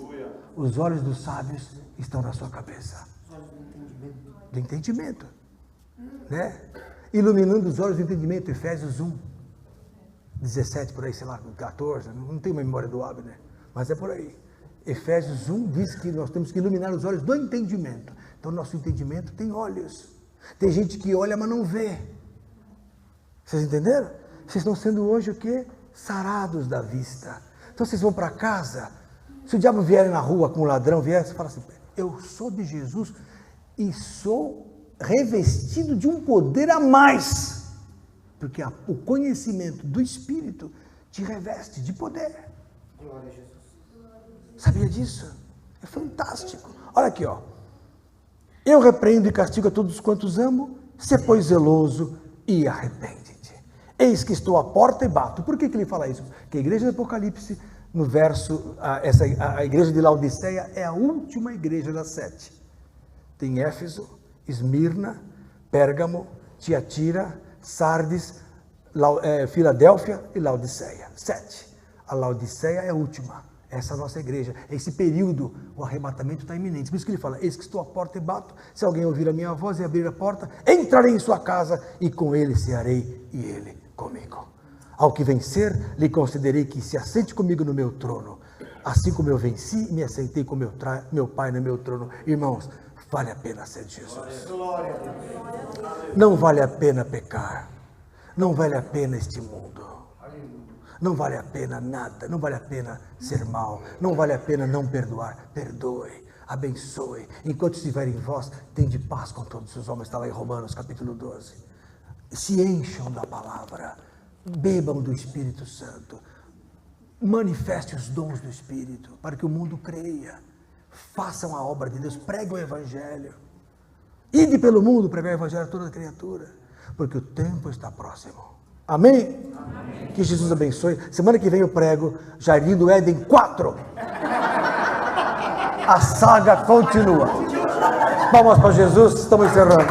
Os olhos dos sábios estão na sua cabeça. Do entendimento. Né? Iluminando os olhos do entendimento. Efésios 1:17, por aí, sei lá, 14. Não tenho memória do Abner, mas é por aí. Efésios 1 diz que nós temos que iluminar os olhos do entendimento. Então, nosso entendimento tem olhos. Tem gente que olha, mas não vê. Vocês entenderam? Vocês estão sendo hoje o quê? Sarados da vista. Então, vocês vão para casa. Se o diabo vier na rua com um ladrão, você fala assim, eu sou de Jesus e sou revestido de um poder a mais. Porque o conhecimento do Espírito te reveste de poder. Glória a Jesus. Sabia disso? É fantástico. Olha aqui, ó. Eu repreendo e castigo a todos quantos amo, se pois zeloso e arrepende-te. Eis que estou à porta e bato. Por que ele fala isso? Porque a igreja do Apocalipse no verso, a igreja de Laodiceia é a última igreja das 7. Tem Éfeso, Esmirna, Pérgamo, Tiatira, Sardes, Filadélfia e Laodiceia. 7. A Laodiceia é a última. Essa é a nossa igreja. Esse período, o arrebatamento está iminente. Por isso que ele fala, eis que estou à porta e bato. Se alguém ouvir a minha voz e abrir a porta, entrarei em sua casa e com ele cearei e ele comigo. Ao que vencer, lhe concederei que se assente comigo no meu trono. Assim como eu venci e me aceitei com meu Pai no meu trono. Irmãos, vale a pena ser de Jesus. Não vale a pena pecar. Não vale a pena este mundo. Não vale a pena nada, não vale a pena ser mal, não vale a pena não perdoar. Perdoe, abençoe. Enquanto estiver em vós, tende paz com todos os homens. Está lá em Romanos capítulo 12. Se encham da palavra, bebam do Espírito Santo, manifeste os dons do Espírito, para que o mundo creia. Façam a obra de Deus, preguem o Evangelho. Ide pelo mundo pregar o Evangelho a toda criatura, porque o tempo está próximo. Amém? Amém? Que Jesus abençoe. Semana que vem eu prego Jardim do Éden 4. A saga continua. Palmas para Jesus, estamos encerrando.